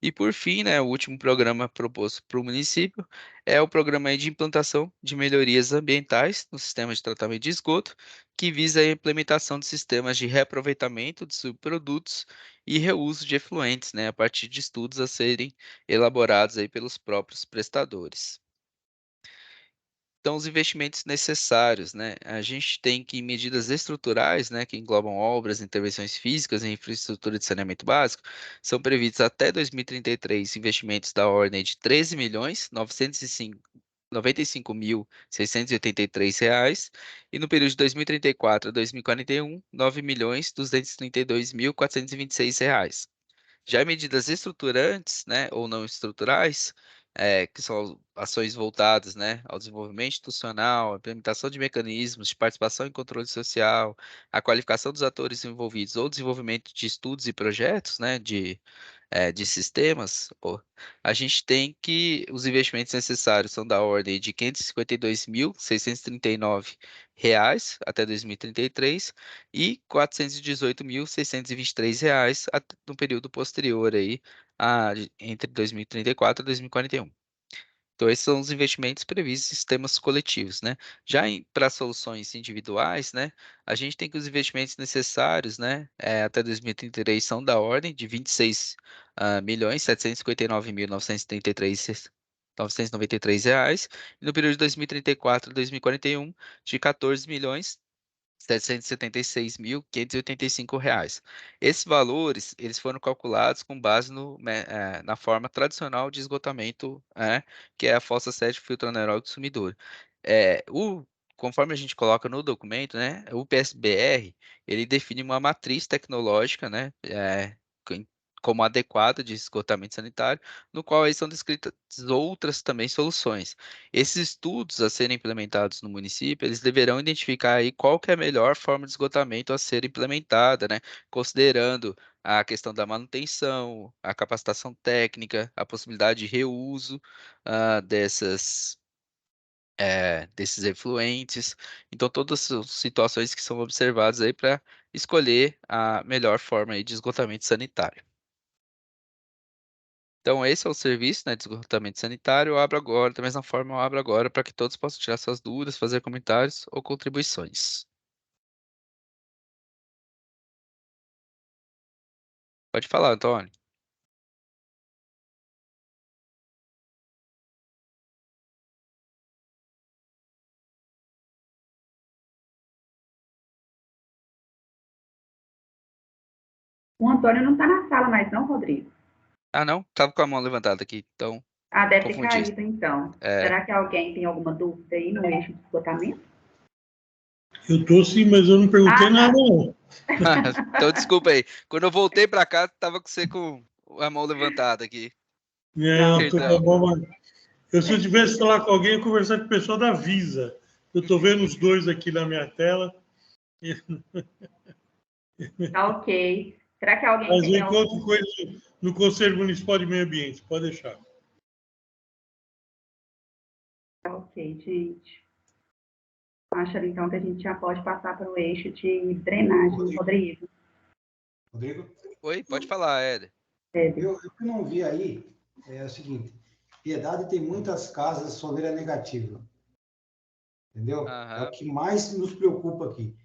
E por fim, né, o último programa proposto para o município é o programa aí de implantação de melhorias ambientais no sistema de tratamento de esgoto, que visa a implementação de sistemas de reaproveitamento de subprodutos e reuso de efluentes, né, a partir de estudos a serem elaborados aí pelos próprios prestadores. Então, os investimentos necessários, né? A gente tem que medidas estruturais, né, que englobam obras, intervenções físicas em infraestrutura de saneamento básico, são previstos até 2033 investimentos da ordem de 13.995.683 reais, e no período de 2034 a 2041, 9.232.426 reais. Já em medidas estruturantes, né, ou não estruturais, que são ações voltadas, né, ao desenvolvimento institucional, à implementação de mecanismos de participação e controle social, a qualificação dos atores envolvidos ou desenvolvimento de estudos e projetos, né, de sistemas, a gente tem que os investimentos necessários são da ordem de R$ 552.639 até 2033 e R$ 418.623 no período posterior aí, entre 2034 e 2041. Então, esses são os investimentos previstos em sistemas coletivos, né? Já para soluções individuais, né, a gente tem que os investimentos necessários, né, até 2033 são da ordem de 26.759.933 reais, e no período de 2034 a 2041, de 14.776.585 reais. Esses valores, eles foram calculados com base na forma tradicional de esgotamento, que é a fossa sede filtro anaeróbico sumidor. Conforme a gente coloca no documento, né, o PSBR, ele define uma matriz tecnológica, né, com- como adequada de esgotamento sanitário, no qual aí são descritas outras também soluções. Esses estudos a serem implementados no município, eles deverão identificar aí qual que é a melhor forma de esgotamento a ser implementada, né, considerando a questão da manutenção, a capacitação técnica, a possibilidade de reuso, desses efluentes. Então, todas são situações que são observadas aí para escolher a melhor forma aí de esgotamento sanitário. Então, esse é o serviço, né, de esgotamento sanitário. Eu abro agora, da mesma forma, eu abro agora para que todos possam tirar suas dúvidas, fazer comentários ou contribuições. Pode falar, Antônio. O Antônio não está na sala mais, não, Rodrigo? Ah, não? Tava com a mão levantada aqui, então Ah, deve ter confundi. caído, então. É, Será que alguém tem alguma dúvida aí no eixo de esgotamento? Eu estou sim, mas eu não perguntei Ah, nada, tá. não. então desculpa aí. Quando eu voltei para cá, tava com você com a mão levantada aqui. Não, tô Perdão. bom, mas se eu tivesse que falar com alguém, eu ia conversar com o pessoal da Visa. Eu estou vendo os dois aqui na minha tela, Tá ok. Será que alguém mas eu tem encontro algum... com eles no Conselho Municipal de Meio Ambiente, pode deixar. Tá ok, gente. Acho então que a gente já pode passar para o eixo de drenagem, Rodrigo, Rodrigo. Rodrigo, Oi, pode falar, Éder. eu que não vi aí é o seguinte: Piedade tem muitas casas soleira negativa, entendeu? É o Aham. que mais nos preocupa aqui.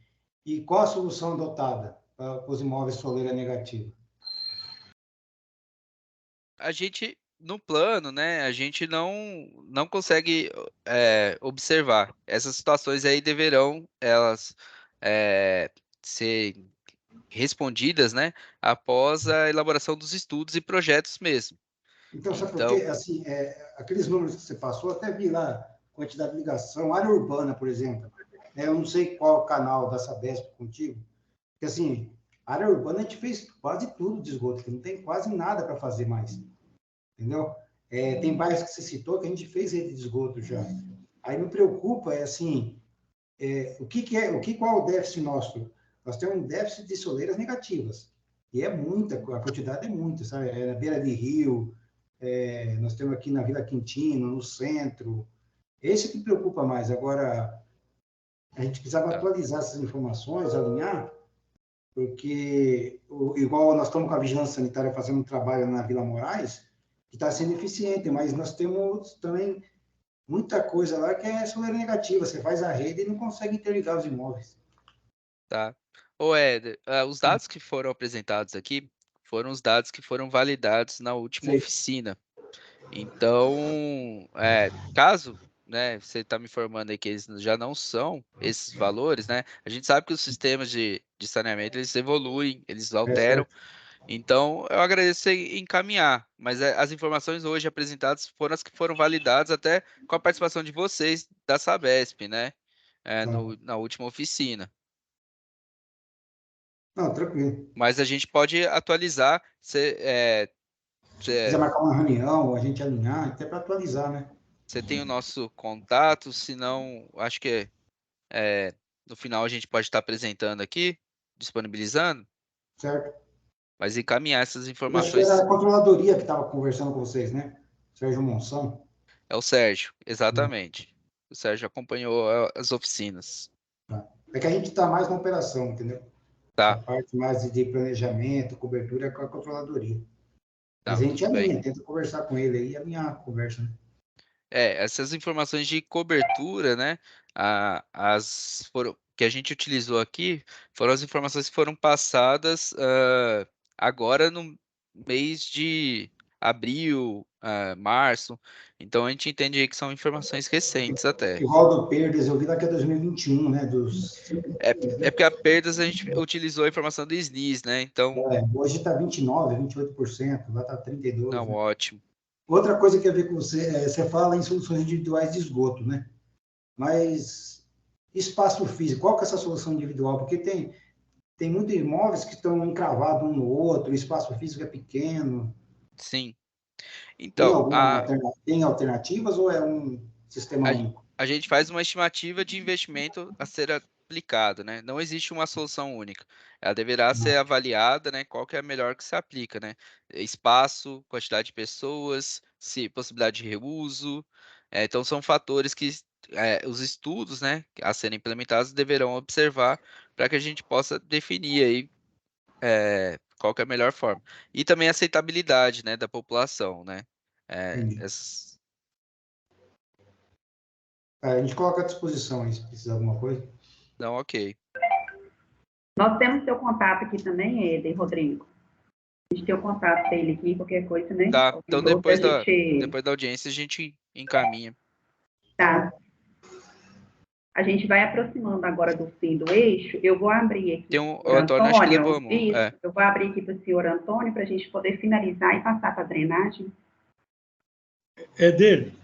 E qual a solução adotada para os imóveis soleira negativa? A gente, no plano, né, a gente não consegue observar. Essas situações aí deverão, elas, ser respondidas, né, após a elaboração dos estudos e projetos mesmo. Então, sabe por quê? Então, Assim, aqueles números que você passou, até vi lá, quantidade de ligação, área urbana, por exemplo. Eu não sei qual canal da Sabesp contigo, porque assim, área urbana a gente fez quase tudo de esgoto, que não tem quase nada para fazer mais. Entendeu? Tem bairros que você citou que a gente fez rede de esgoto já. Aí me preocupa assim, qual é o déficit nosso? Nós temos um déficit de soleiras negativas e é muita, a quantidade é muita, sabe? É na beira de rio, nós temos aqui na Vila Quintino, no centro. Esse que preocupa mais. Agora a gente precisava tá, atualizar essas informações, alinhar, porque igual nós estamos com a vigilância sanitária fazendo um trabalho na Vila Moraes, que está sendo eficiente, mas nós temos também muita coisa lá que é soleira negativa. Você faz a rede e não consegue interligar os imóveis. tá. Ô, Éder, os dados que foram apresentados aqui foram os dados que foram validados na última Sei. oficina. Então, caso, né, você está me informando aí que eles já não são esses valores, né? A gente sabe que os sistemas de saneamento eles evoluem, eles É alteram. certo. Então, eu agradeço você encaminhar, mas as informações hoje apresentadas foram as que foram validadas até com a participação de vocês da Sabesp, né? Tá. Na última oficina. Não, tranquilo. Mas a gente pode atualizar. Se quiser marcar uma reunião, a gente alinhar, até para atualizar, né? Você tem o nosso contato, se não, acho que no final a gente pode estar apresentando aqui, disponibilizando, Certo? mas encaminhar essas Eu acho que era informações a controladoria que estava conversando com vocês, né? Sérgio Monção. é o Sérgio, exatamente. O Sérgio acompanhou as oficinas. Tá? É que a gente está mais na operação, entendeu? A Tá, parte mais de planejamento, cobertura é com a controladoria. Mas tá, a gente tudo bem. alinha, tenta conversar com ele aí e alinhar a conversa, né? Essas informações de cobertura, né? As foram, que a gente utilizou aqui foram as informações que foram passadas agora no mês de abril, março. Então a gente entende aí que são informações recentes até. Igual do Perdas, eu vi lá que é 2021, né? É porque a perdas a gente utilizou a informação do SNIS, né? Então, Hoje está 29%, 28%, lá está 32%, não, né? ótimo. Outra coisa que eu ver com você, você fala em soluções individuais de esgoto, né? Mas espaço físico, qual que é essa solução individual? Porque tem muitos imóveis que estão encravados um no outro, o espaço físico é pequeno. Sim. Tem Então, alguma tem alternativas ou é um sistema A, único? a gente faz uma estimativa de investimento a ser aplicado, né? Não existe uma solução única. Ela deverá ser avaliada, né? Qual que é a melhor que se aplica, né? Espaço, quantidade de pessoas, se possibilidade de reuso. Então, são fatores que os estudos, né, a serem implementados deverão observar para que a gente possa definir aí qual que é a melhor forma. E também a aceitabilidade, né, da população, né? Entendi. Essas... A gente coloca à disposição aí, se precisar de alguma coisa. Não, ok. Nós temos seu contato aqui também, Eden, Rodrigo. A gente tem o contato dele aqui, qualquer coisa, né? Tá, Qualquer então dúvida, a gente... depois da audiência a gente encaminha. Tá. A gente vai aproximando agora do fim do eixo. Eu vou abrir aqui Tem o para o Antônio, acho que levou a Antônio. mão. Isso, eu vou abrir aqui para o senhor Antônio para a gente poder finalizar e passar para a drenagem. É dele.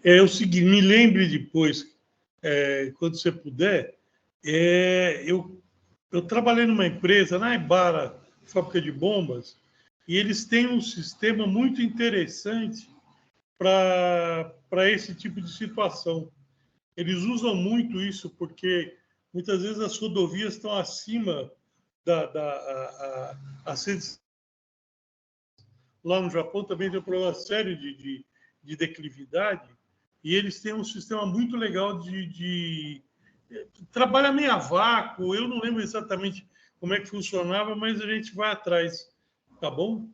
É o seguinte, me lembre depois, quando você puder, eu trabalhei numa empresa, na Ebara, fábrica de bombas, e eles têm um sistema muito interessante para esse tipo de situação. Eles usam muito isso porque muitas vezes as rodovias estão acima a lá no Japão também tem um problema sério de declividade, e eles têm um sistema muito legal de trabalha meio a vácuo, eu não lembro exatamente como é que funcionava, mas a gente vai atrás, tá bom?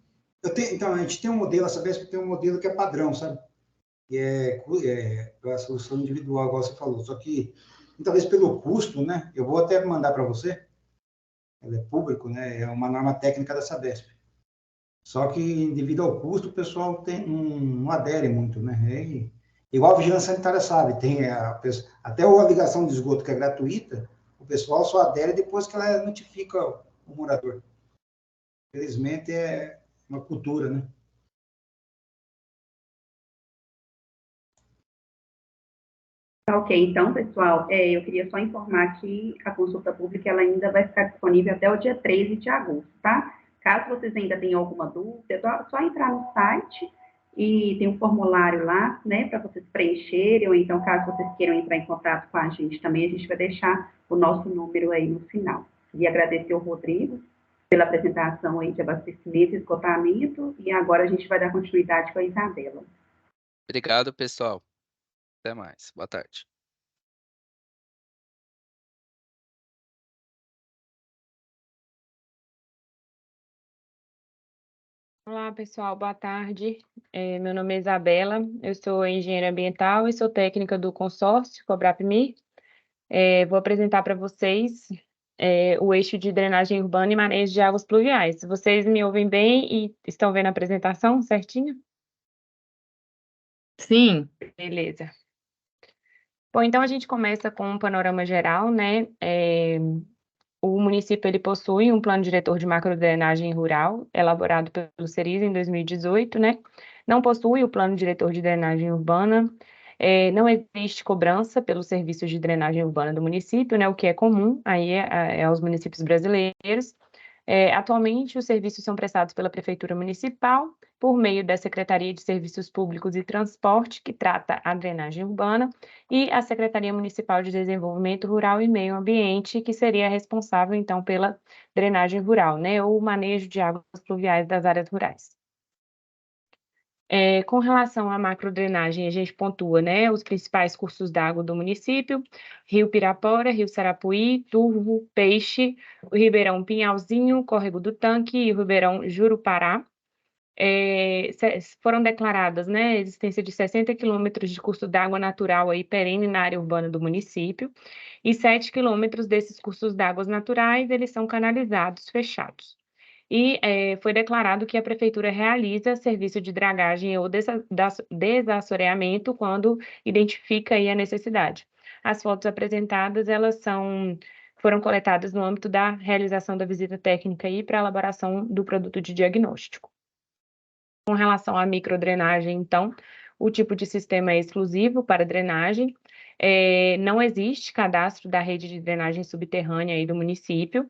Então, a gente tem um modelo, a Sabesp tem um modelo que é padrão, sabe? E é a solução individual, igual você falou. Só que, talvez pelo custo, né? Eu vou até mandar para você, ela é público, né? É uma norma técnica da Sabesp. Só que, devido ao custo, o pessoal não adere muito, né? Igual a vigilância sanitária sabe, até a ligação de esgoto que é gratuita, o pessoal só adere depois que ela notifica o morador. Infelizmente, é uma cultura, né? Tá, ok, então, pessoal, eu queria só informar que a consulta pública ela ainda vai ficar disponível até o dia 13 de agosto, tá? Caso vocês ainda tenham alguma dúvida, é só entrar no site e tem um formulário lá, né, para vocês preencherem, ou então, caso vocês queiram entrar em contato com a gente também, a gente vai deixar o nosso número aí no final. E agradecer ao Rodrigo pela apresentação aí de abastecimento e esgotamento, e agora a gente vai dar continuidade com a Isabela. Obrigado, pessoal. Até mais. Boa tarde. Olá, pessoal, boa tarde. Meu nome é Isabela, eu sou engenheira ambiental e sou técnica do consórcio Cobrapmi. Vou apresentar para vocês o eixo de drenagem urbana e manejo de águas pluviais. Vocês me ouvem bem e estão vendo a apresentação certinho? Sim. Beleza. Bom, então a gente começa com um panorama geral, né? O município ele possui um plano diretor de macrodrenagem rural, elaborado pelo CERIS em 2018, né? Não possui o plano diretor de drenagem urbana, não existe cobrança pelos serviços de drenagem urbana do município, né? O que é comum aí aos municípios brasileiros. Atualmente, os serviços são prestados pela Prefeitura Municipal, por meio da Secretaria de Serviços Públicos e Transporte, que trata a drenagem urbana, e a Secretaria Municipal de Desenvolvimento Rural e Meio Ambiente, que seria responsável, então, pela drenagem rural, né, ou manejo de águas pluviais das áreas rurais. Com relação à macrodrenagem, a gente pontua, né, os principais cursos d'água do município: Rio Pirapora, Rio Sarapuí, Turvo, Peixe, o Ribeirão Pinhalzinho, Córrego do Tanque e o Ribeirão Jurupará. Foram declaradas, né, a existência de 60 quilômetros de curso d'água natural aí, perene na área urbana do município, e 7 quilômetros desses cursos d'águas naturais, eles são canalizados, fechados. E foi declarado que a prefeitura realiza serviço de dragagem ou desassoreamento quando identifica aí a necessidade. As fotos apresentadas, foram coletadas no âmbito da realização da visita técnica e para a elaboração do produto de diagnóstico. Com relação à microdrenagem, então, o tipo de sistema é exclusivo para drenagem, não existe cadastro da rede de drenagem subterrânea aí do município.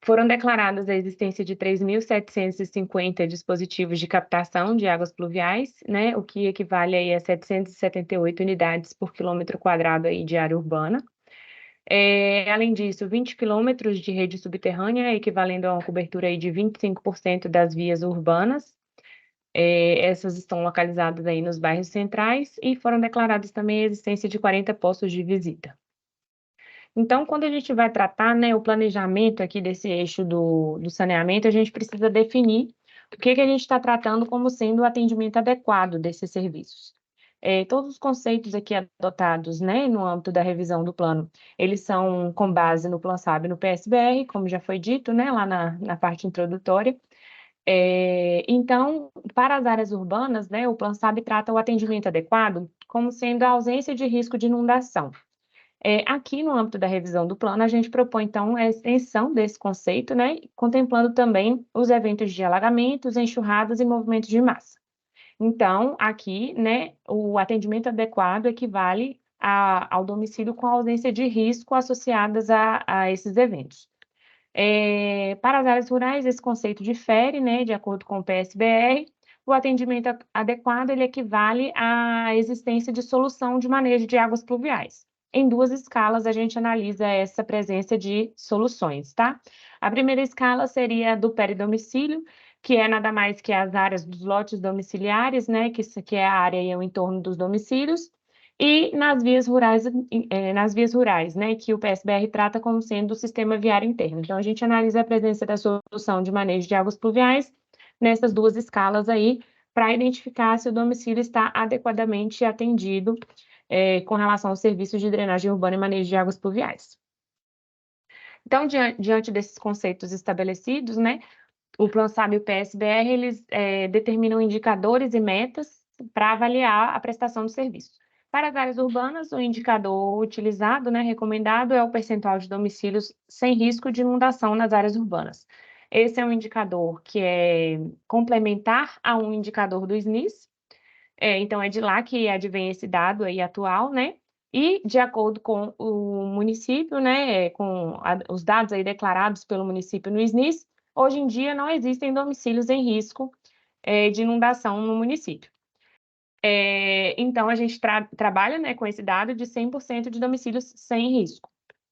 Foram declaradas a existência de 3.750 dispositivos de captação de águas pluviais, né, o que equivale aí a 778 unidades por quilômetro quadrado aí de área urbana. Além disso, 20 quilômetros de rede subterrânea, equivalendo a uma cobertura aí de 25% das vias urbanas. Essas estão localizadas aí nos bairros centrais e foram declaradas também a existência de 40 postos de visita. Então, quando a gente vai tratar, né, o planejamento aqui desse eixo do saneamento, a gente precisa definir o que a gente está tratando como sendo o atendimento adequado desses serviços. Todos os conceitos aqui adotados, né, no âmbito da revisão do plano, eles são com base no PlanSAB e no PSBR, como já foi dito, né, lá na parte introdutória. Então, para as áreas urbanas, né, o PlanSAB trata o atendimento adequado como sendo a ausência de risco de inundação. Aqui no âmbito da revisão do plano, a gente propõe, então, a extensão desse conceito, né, contemplando também os eventos de alagamentos, enxurradas e movimentos de massa. Então, aqui, né, o atendimento adequado equivale ao domicílio com ausência de risco associadas a esses eventos. Para as áreas rurais, esse conceito difere, né, de acordo com o PSBR. O atendimento adequado, ele equivale à existência de solução de manejo de águas pluviais. Em duas escalas, a gente analisa essa presença de soluções, tá? A primeira escala seria do peridomicílio, que é nada mais que as áreas dos lotes domiciliares, né, que é a área e o entorno dos domicílios, e nas vias rurais, né, que o PSBR trata como sendo o sistema viário interno. Então, a gente analisa a presença da solução de manejo de águas pluviais nessas duas escalas aí, para identificar se o domicílio está adequadamente atendido com relação aos serviços de drenagem urbana e manejo de águas pluviais. Então, diante desses conceitos estabelecidos, né, o PlanSAB e o PSBR, eles determinam indicadores e metas para avaliar a prestação do serviço. Para as áreas urbanas, o indicador utilizado, né, recomendado, é o percentual de domicílios sem risco de inundação nas áreas urbanas. Esse é um indicador que é complementar a um indicador do SNIS, então é de lá que advém esse dado aí atual, né? E de acordo com o município, né, com os dados aí declarados pelo município no SNIS, hoje em dia não existem domicílios em risco de inundação no município. Então, a gente trabalha, né, com esse dado de 100% de domicílios sem risco.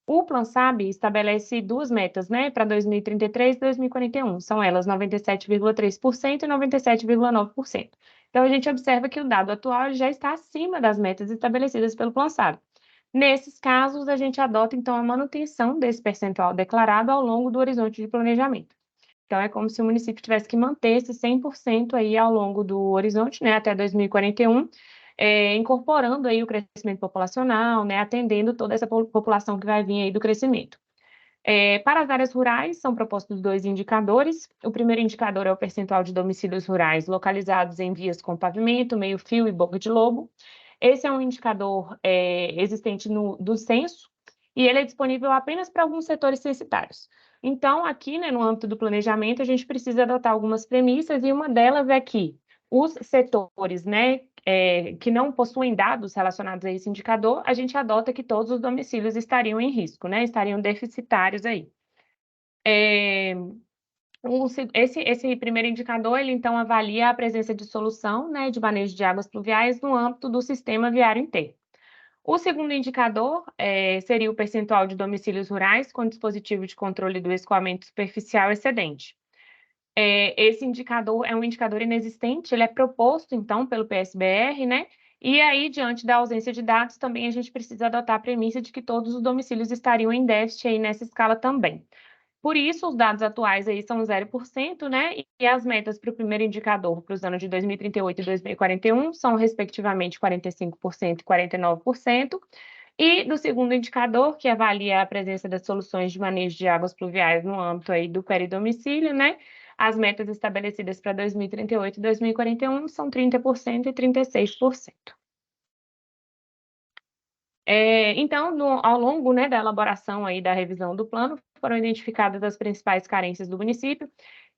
O PlanSAB estabelece duas metas, né, para 2033 e 2041. São elas 97,3% e 97,9%. Então, a gente observa que o dado atual já está acima das metas estabelecidas pelo PlanSAB. Nesses casos, a gente adota, então, a manutenção desse percentual declarado ao longo do horizonte de planejamento. Então, é como se o município tivesse que manter esse 100% aí ao longo do horizonte, né, até 2041, incorporando aí o crescimento populacional, né, atendendo toda essa população que vai vir aí do crescimento. Para as áreas rurais, são propostos dois indicadores. O primeiro indicador é o percentual de domicílios rurais localizados em vias com pavimento, meio-fio e boca de lobo. Esse é um indicador existente do censo, e ele é disponível apenas para alguns setores censitários. Então, aqui, né, no âmbito do planejamento, a gente precisa adotar algumas premissas, e uma delas é que os setores, né, que não possuem dados relacionados a esse indicador, a gente adota que todos os domicílios estariam em risco, né, estariam deficitários aí. Esse primeiro indicador, ele então avalia a presença de solução, né, de manejo de águas pluviais no âmbito do sistema viário interno. O segundo indicador seria o percentual de domicílios rurais com dispositivo de controle do escoamento superficial excedente. Esse indicador é um indicador inexistente, ele é proposto, então, pelo PSBR, né? E aí, diante da ausência de dados, também a gente precisa adotar a premissa de que todos os domicílios estariam em déficit aí nessa escala também. Por isso, os dados atuais aí são 0%, né? E as metas para o primeiro indicador para os anos de 2038 e 2041 são, respectivamente, 45% e 49%. E do segundo indicador, que avalia a presença das soluções de manejo de águas pluviais no âmbito aí do peridomicílio, né? As metas estabelecidas para 2038 e 2041 são 30% e 36%. Então, ao longo, né, da elaboração aí da revisão do plano, foram identificadas as principais carências do município,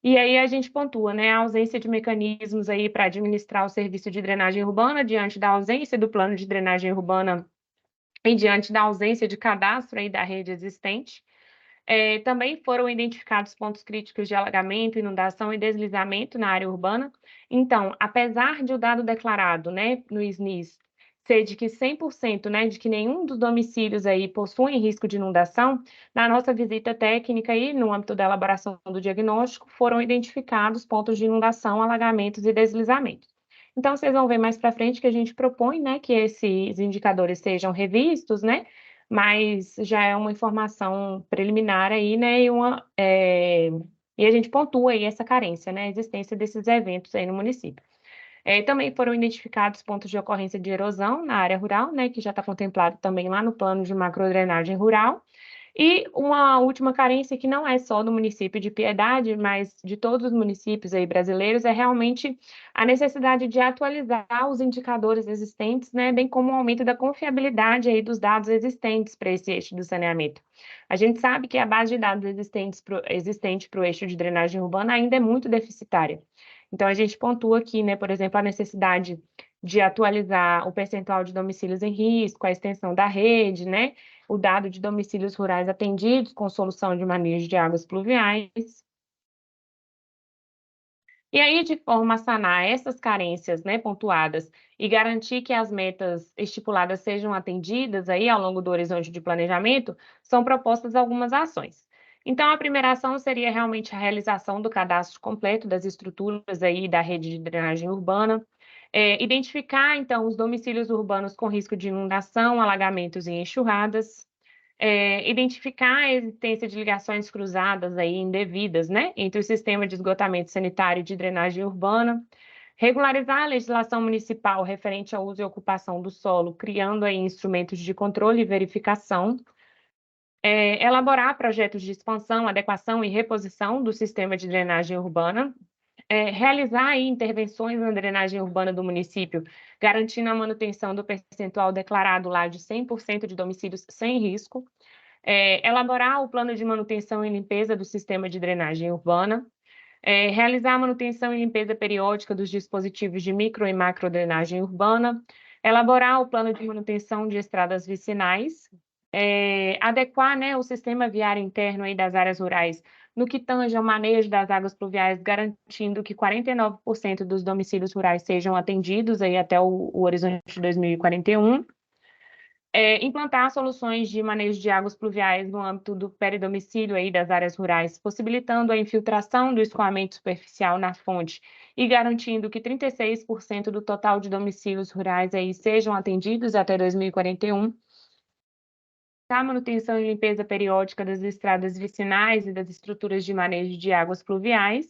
e aí a gente pontua, né, a ausência de mecanismos aí para administrar o serviço de drenagem urbana, diante da ausência do plano de drenagem urbana e diante da ausência de cadastro aí da rede existente. Também foram identificados pontos críticos de alagamento, inundação e deslizamento na área urbana. Então, apesar de o dado declarado, né, no SNIS ser de que 100%, né, de que nenhum dos domicílios aí possuem risco de inundação, na nossa visita técnica e no âmbito da elaboração do diagnóstico, foram identificados pontos de inundação, alagamentos e deslizamentos. Então, vocês vão ver mais para frente que a gente propõe, né, que esses indicadores sejam revistos, né, mas já é uma informação preliminar aí, né, e a gente pontua aí essa carência, né, a existência desses eventos aí no município. Também foram identificados pontos de ocorrência de erosão na área rural, né, que já está contemplado também lá no plano de macrodrenagem rural. E uma última carência que não é só do município de Piedade, mas de todos os municípios aí brasileiros, é realmente a necessidade de atualizar os indicadores existentes, né, bem como o aumento da confiabilidade aí dos dados existentes para esse eixo do saneamento. A gente sabe que a base de dados existente para o eixo de drenagem urbana ainda é muito deficitária. Então, a gente pontua aqui, né, por exemplo, a necessidade de atualizar o percentual de domicílios em risco, a extensão da rede, né, o dado de domicílios rurais atendidos com solução de manejo de águas pluviais. E aí, de forma a sanar essas carências, né, pontuadas e garantir que as metas estipuladas sejam atendidas aí ao longo do horizonte de planejamento, são propostas algumas ações. Então, a primeira ação seria realmente a realização do cadastro completo das estruturas aí da rede de drenagem urbana, identificar, então, os domicílios urbanos com risco de inundação, alagamentos e enxurradas, identificar a existência de ligações cruzadas aí indevidas, né, entre o sistema de esgotamento sanitário e de drenagem urbana, regularizar a legislação municipal referente ao uso e ocupação do solo, criando aí instrumentos de controle e verificação, elaborar projetos de expansão, adequação e reposição do sistema de drenagem urbana, realizar aí intervenções na drenagem urbana do município, garantindo a manutenção do percentual declarado lá de 100% de domicílios sem risco, elaborar o plano de manutenção e limpeza do sistema de drenagem urbana, realizar a manutenção e limpeza periódica dos dispositivos de micro e macro drenagem urbana, elaborar o plano de manutenção de estradas vicinais, adequar, né, o sistema viário interno aí das áreas rurais no que tange ao manejo das águas pluviais, garantindo que 49% dos domicílios rurais sejam atendidos aí até o horizonte de 2041. Implantar soluções de manejo de águas pluviais no âmbito do peridomicílio aí das áreas rurais, possibilitando a infiltração do escoamento superficial na fonte e garantindo que 36% do total de domicílios rurais aí sejam atendidos até 2041. A manutenção e limpeza periódica das estradas vicinais e das estruturas de manejo de águas pluviais,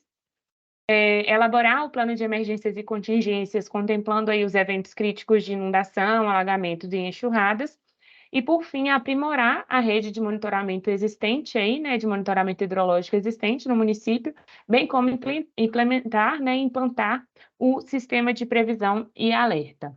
elaborar o plano de emergências e contingências, contemplando aí os eventos críticos de inundação, alagamentos e enxurradas, e, por fim, aprimorar a rede de monitoramento existente aí, né, de monitoramento hidrológico existente no município, bem como implementar, né, implantar o sistema de previsão e alerta.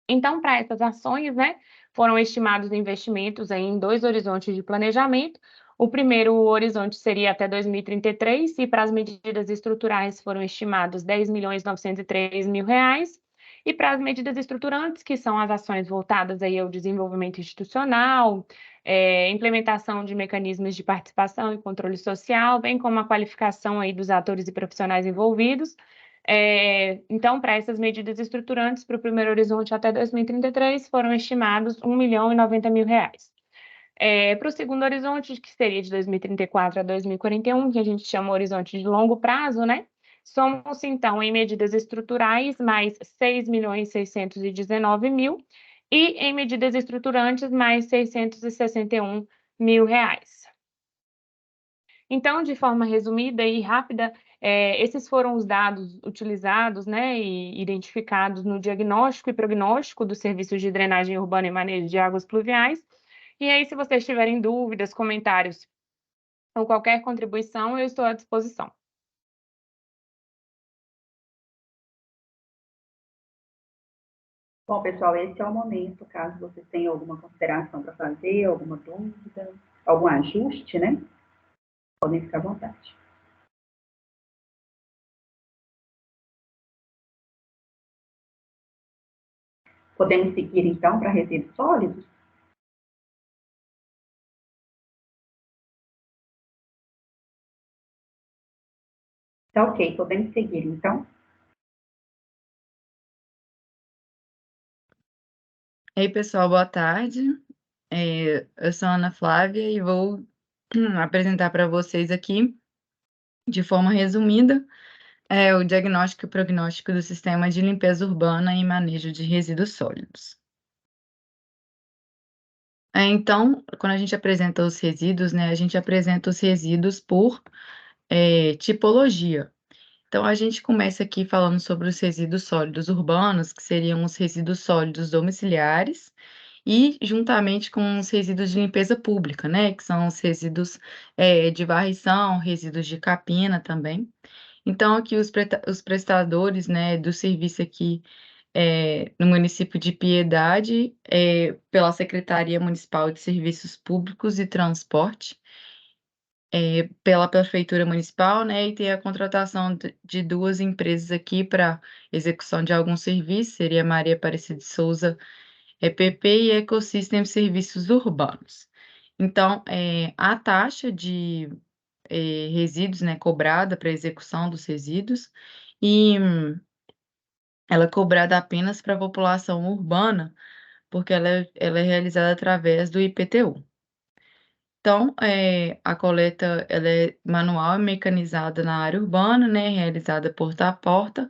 Então, para essas ações, né, foram estimados investimentos aí em 2 horizontes de planejamento. O primeiro horizonte seria até 2033, e para as medidas estruturais foram estimados R$ 10.903.000, e para as medidas estruturantes, que são as ações voltadas aí ao desenvolvimento institucional, implementação de mecanismos de participação e controle social, bem como a qualificação aí dos atores e profissionais envolvidos. Então, para essas medidas estruturantes, para o primeiro horizonte até 2033, foram estimados R$ 1.090.000. Para o segundo horizonte, que seria de 2034 a 2041, que a gente chama horizonte de longo prazo, né? Somam-se, então, em medidas estruturais, mais R$ 6.619.000, e em medidas estruturantes, mais R$ 661.000. Então, de forma resumida e rápida, esses foram os dados utilizados, né, e identificados no diagnóstico e prognóstico dos serviços de drenagem urbana e manejo de águas pluviais. E aí, se vocês tiverem dúvidas, comentários ou qualquer contribuição, eu estou à disposição. Bom, pessoal, esse é o momento, caso vocês tenham alguma consideração para fazer, alguma dúvida, algum ajuste, né? Podem ficar à vontade. Podemos seguir, então, para resíduos sólidos? Tá ok, podemos seguir, então. Ei, pessoal, boa tarde. Eu sou a Ana Flávia e vou apresentar para vocês aqui, de forma resumida, o diagnóstico e prognóstico do sistema de limpeza urbana e manejo de resíduos sólidos. Então, quando a gente apresenta os resíduos, né, a gente apresenta os resíduos por tipologia. Então, a gente começa aqui falando sobre os resíduos sólidos urbanos, que seriam os resíduos sólidos domiciliares, e juntamente com os resíduos de limpeza pública, né, que são os resíduos de varrição, resíduos de capina também. Então, aqui os prestadores, né, do serviço aqui no município de Piedade, pela Secretaria Municipal de Serviços Públicos e Transporte, pela Prefeitura Municipal, né, e tem a contratação de 2 empresas aqui para execução de alguns serviços, seria Maria Aparecida de Souza EPP e Ecosystem Serviços Urbanos. Então, a taxa de resíduos, né, cobrada para execução dos resíduos, e ela é cobrada apenas para a população urbana, porque ela é realizada através do IPTU. Então, a coleta ela é manual e mecanizada na área urbana, né, realizada porta a porta,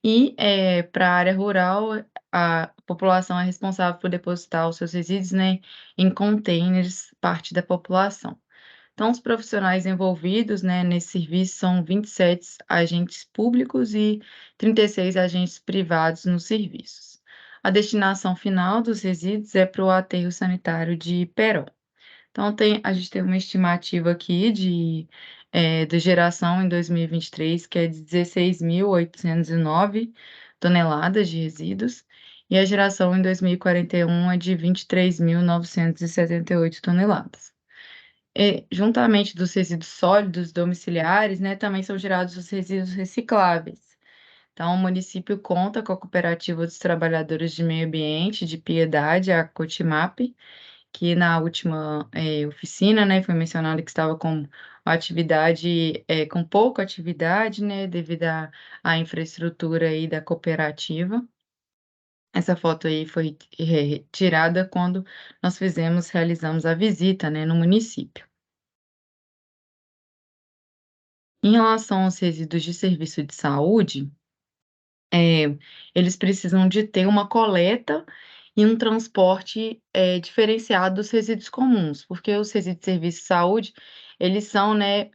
e para a área rural, a população é responsável por depositar os seus resíduos, né, em containers, parte da população. Então, os profissionais envolvidos, né, nesse serviço são 27 agentes públicos e 36 agentes privados nos serviços. A destinação final dos resíduos é para o aterro sanitário de Peró. Então, a gente tem uma estimativa aqui de geração em 2023, que é de 16.809 toneladas de resíduos, e a geração em 2041 é de 23.978 toneladas. Juntamente dos resíduos sólidos domiciliares, né, também são gerados os resíduos recicláveis. Então, o município conta com a Cooperativa dos Trabalhadores de Meio Ambiente de Piedade, a Cotimap, que na última oficina, né, foi mencionado que estava com atividade, com pouca atividade, né, devido à infraestrutura aí da cooperativa. Essa foto aí foi tirada quando nós realizamos a visita, né, no município. Em relação aos resíduos de serviço de saúde, eles precisam de ter uma coleta e um transporte diferenciado dos resíduos comuns, porque os resíduos de serviço de saúde, eles são, né,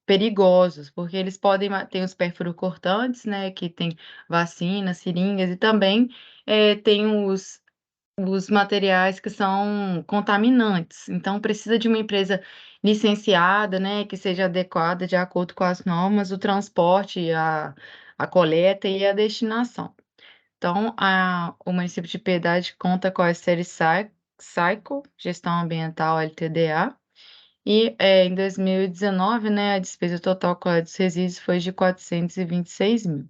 perigosos, porque eles podem ter os perfuro-cortantes, né, que tem vacinas, seringas, e também tem os materiais que são contaminantes. Então, precisa de uma empresa licenciada, né, que seja adequada de acordo com as normas, o transporte, a coleta e a destinação. Então, o município de Piedade conta com a série Cycle, Gestão Ambiental LTDA, e em 2019, né, a despesa total com a dos resíduos foi de 426 mil.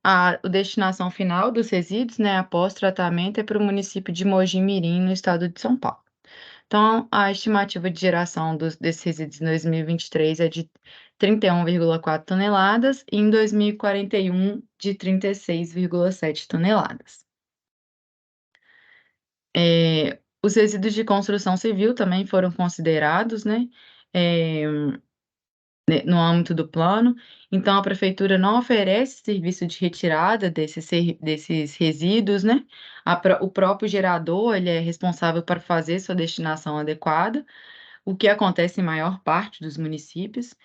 A destinação final dos resíduos, né, após tratamento, é para o município de Mogi-mirim, no estado de São Paulo. Então, a estimativa de geração desses resíduos em 2023 é de 31,4 toneladas e em 2041 de 36,7 toneladas. Os resíduos de construção civil também foram considerados, né, no âmbito do plano. Então, a prefeitura não oferece serviço de retirada desses resíduos, né? O próprio gerador, ele é responsável por fazer sua destinação adequada, o que acontece em maior parte dos municípios,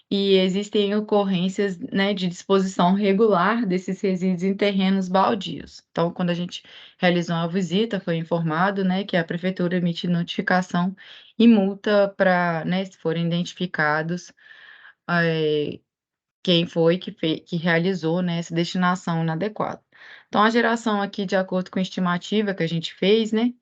e existem ocorrências, né, de disposição regular desses resíduos em terrenos baldios. Então, quando a gente realizou a visita, foi informado, né, que a prefeitura emite notificação e multa para, né, se forem identificados quem foi que realizou, né, essa destinação inadequada. Então, a geração aqui, de acordo com a estimativa que a gente fez, né,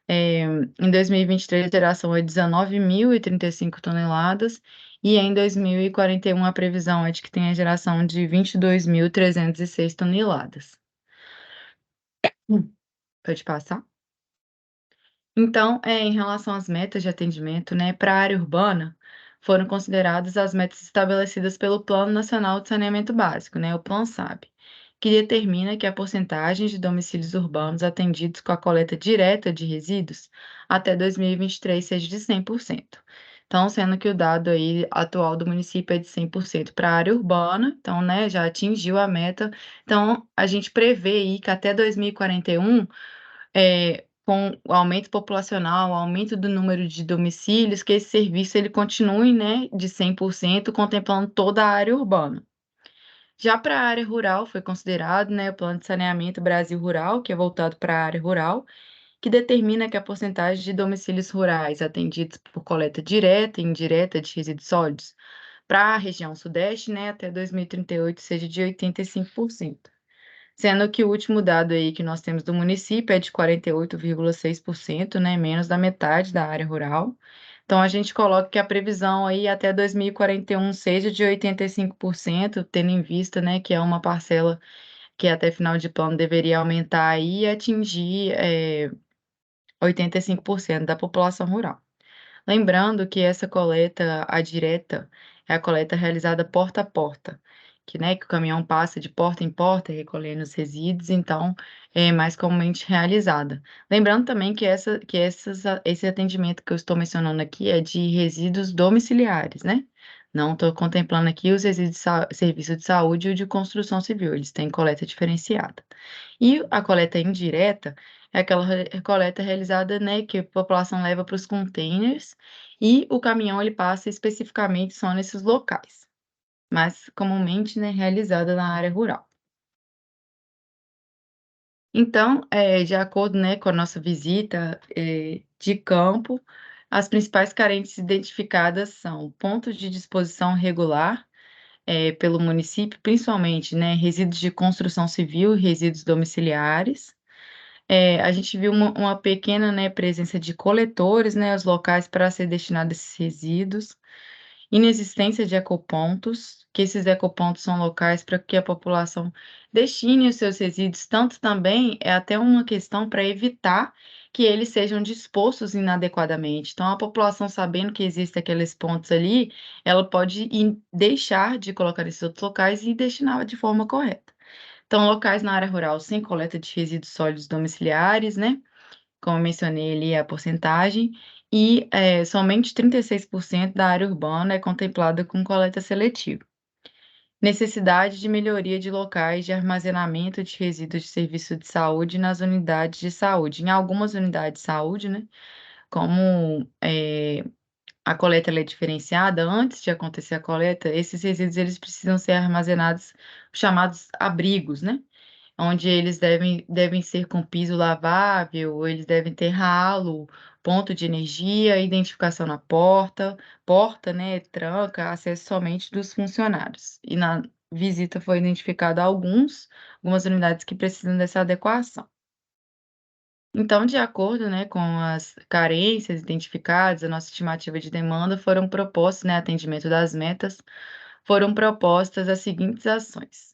em 2023 a geração é 19.035 toneladas, e em 2041 a previsão é de que tenha a geração de 22.306 toneladas. Pode passar? Então, em relação às metas de atendimento, né, para a área urbana, foram consideradas as metas estabelecidas pelo Plano Nacional de Saneamento Básico, né, o PLAN-SAB, que determina que a porcentagem de domicílios urbanos atendidos com a coleta direta de resíduos até 2023 seja de 100%. Então, sendo que o dado aí atual do município é de 100% para a área urbana, então, né, já atingiu a meta. Então, a gente prevê aí que até 2041 com o aumento populacional, o aumento do número de domicílios, que esse serviço ele continue, né, de 100%, contemplando toda a área urbana. Já para a área rural, foi considerado, né, o Plano de Saneamento Brasil Rural, que é voltado para a área rural, que determina que a porcentagem de domicílios rurais atendidos por coleta direta e indireta de resíduos sólidos para a região sudeste, né, até 2038, seja de 85%. Sendo que o último dado aí que nós temos do município é de 48,6%, né, menos da metade da área rural. Então, a gente coloca que a previsão aí até 2041 seja de 85%, tendo em vista, né, que é uma parcela que até final de plano deveria aumentar aí e atingir 85% da população rural. Lembrando que essa coleta, a direta, é a coleta realizada porta a porta, que o caminhão passa de porta em porta recolhendo os resíduos, então é mais comumente realizada. Lembrando também que esse atendimento que eu estou mencionando aqui é de resíduos domiciliares, né? Não estou contemplando aqui os resíduos de serviço de saúde e o de construção civil, eles têm coleta diferenciada. E a coleta indireta é aquela coleta realizada, né, que a população leva para os containers e o caminhão ele passa especificamente só nesses locais, mas comumente, né, realizada na área rural. Então, de acordo, né, com a nossa visita de campo, as principais carências identificadas são pontos de disposição regular pelo município, principalmente, né, resíduos de construção civil e resíduos domiciliares. A gente viu uma pequena, né, presença de coletores, né, os locais para ser destinado esses resíduos, inexistência de ecopontos, que esses ecopontos são locais para que a população destine os seus resíduos, tanto também é até uma questão para evitar que eles sejam dispostos inadequadamente. Então, a população sabendo que existem aqueles pontos ali, ela pode deixar de colocar esses outros locais e destinar de forma correta. Então, locais na área rural sem coleta de resíduos sólidos domiciliares, né? Como eu mencionei ali a porcentagem, e somente 36% da área urbana é contemplada com coleta seletiva. Necessidade de melhoria de locais de armazenamento de resíduos de serviço de saúde nas unidades de saúde. Em algumas unidades de saúde, né? Como a coleta ela é diferenciada, antes de acontecer a coleta, esses resíduos eles precisam ser armazenados, chamados abrigos, né? Onde eles devem ser com piso lavável, eles devem ter ralo, ponto de energia, identificação na porta, né, tranca, acesso somente dos funcionários. E na visita foi identificado algumas unidades que precisam dessa adequação. Então, de acordo, né, com as carências identificadas, a nossa estimativa de demanda foram propostas, né, atendimento das metas, foram propostas as seguintes ações.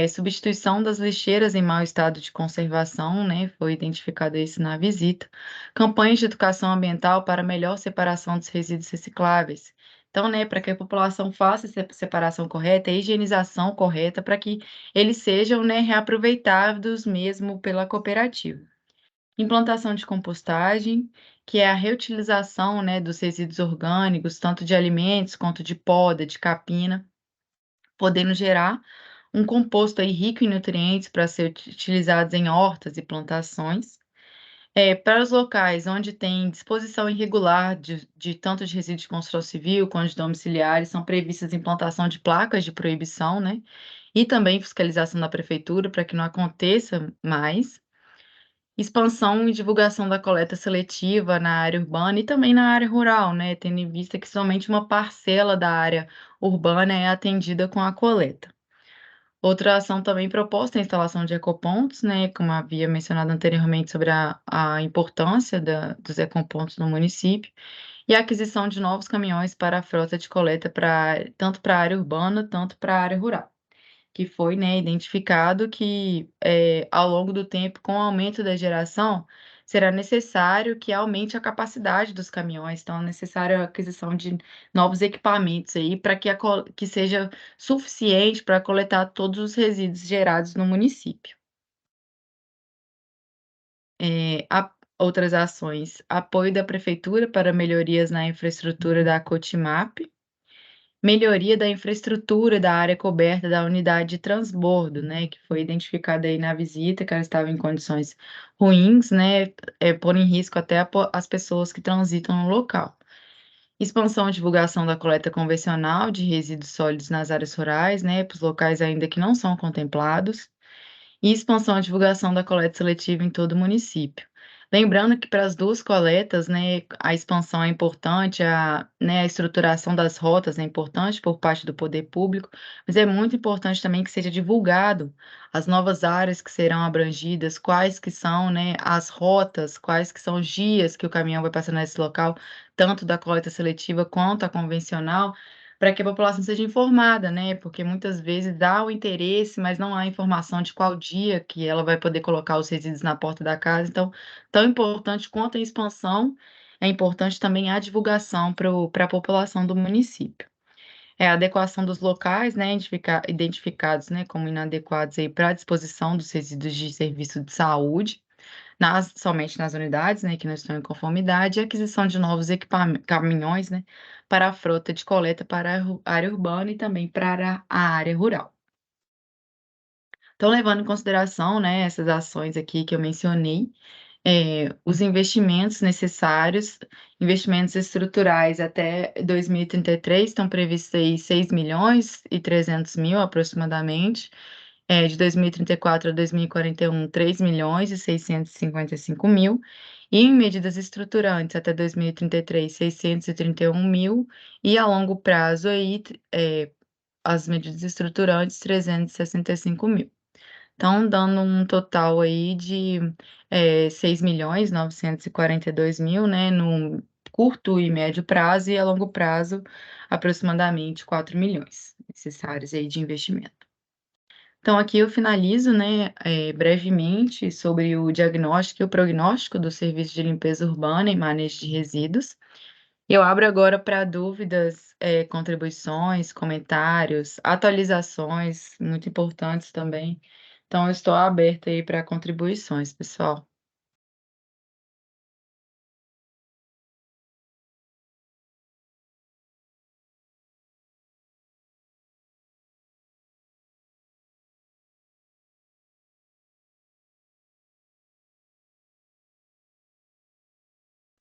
Substituição das lixeiras em mau estado de conservação, né, foi identificado isso na visita. Campanhas de educação ambiental para melhor separação dos resíduos recicláveis. Então, né, para que a população faça essa separação correta, a higienização correta, para que eles sejam, né, reaproveitados mesmo pela cooperativa. Implantação de compostagem, que é a reutilização, né, dos resíduos orgânicos, tanto de alimentos quanto de poda, de capina, podendo gerar um composto aí rico em nutrientes para ser utilizados em hortas e plantações. Para os locais onde tem disposição irregular de tanto de resíduos de construção civil quanto de domiciliares, são previstas a implantação de placas de proibição, né? E também fiscalização da prefeitura para que não aconteça mais. Expansão e divulgação da coleta seletiva na área urbana e também na área rural, né? Tendo em vista que somente uma parcela da área urbana é atendida com a coleta. Outra ação também proposta é a instalação de ecopontos, né? Como havia mencionado anteriormente sobre a importância dos ecopontos no município, e a aquisição de novos caminhões para a frota de coleta tanto para a área urbana, tanto para a área rural, que foi, né, identificado que, ao longo do tempo, com o aumento da geração, será necessário que aumente a capacidade dos caminhões, então é necessária a aquisição de novos equipamentos aí para que seja suficiente para coletar todos os resíduos gerados no município. Outras ações: apoio da prefeitura para melhorias na infraestrutura da Cotimap, melhoria da infraestrutura da área coberta da unidade de transbordo, né, que foi identificada aí na visita, que ela estava em condições ruins, né, pondo em risco até as pessoas que transitam no local. Expansão e divulgação da coleta convencional de resíduos sólidos nas áreas rurais, né, para os locais ainda que não são contemplados, e expansão e divulgação da coleta seletiva em todo o município. Lembrando que para as duas coletas, né, a expansão é importante, né, a estruturação das rotas é importante por parte do poder público, mas é muito importante também que seja divulgado as novas áreas que serão abrangidas, quais que são, né, as rotas, quais que são os dias que o caminhão vai passar nesse local, tanto da coleta seletiva quanto a convencional, para que a população seja informada, né? Porque muitas vezes dá o interesse, mas não há informação de qual dia que ela vai poder colocar os resíduos na porta da casa. Então, tão importante quanto a expansão, é importante também a divulgação para a população do município. A adequação dos locais, né, identificados, né, como inadequados aí para a disposição dos resíduos de serviço de saúde, somente nas unidades, né, que não estão em conformidade, e aquisição de novos caminhões, né, para a frota de coleta para a área urbana e também para a área rural. Então, levando em consideração, né, essas ações aqui que eu mencionei, os investimentos necessários, investimentos estruturais até 2033 estão previstos aí 6.300.000 aproximadamente, de 2034 a 2041, 3.655.000, e em medidas estruturantes até 2033, 631.000, e a longo prazo aí, as medidas estruturantes, 365.000. Então, dando um total aí de 6.942.000, né, no curto e médio prazo, e a longo prazo, aproximadamente 4 milhões necessários aí de investimento. Então, aqui eu finalizo, né, brevemente sobre o diagnóstico e o prognóstico do serviço de limpeza urbana e manejo de resíduos. Eu abro agora para dúvidas, contribuições, comentários, atualizações, muito importantes também. Então, eu estou aberta aí para contribuições, pessoal.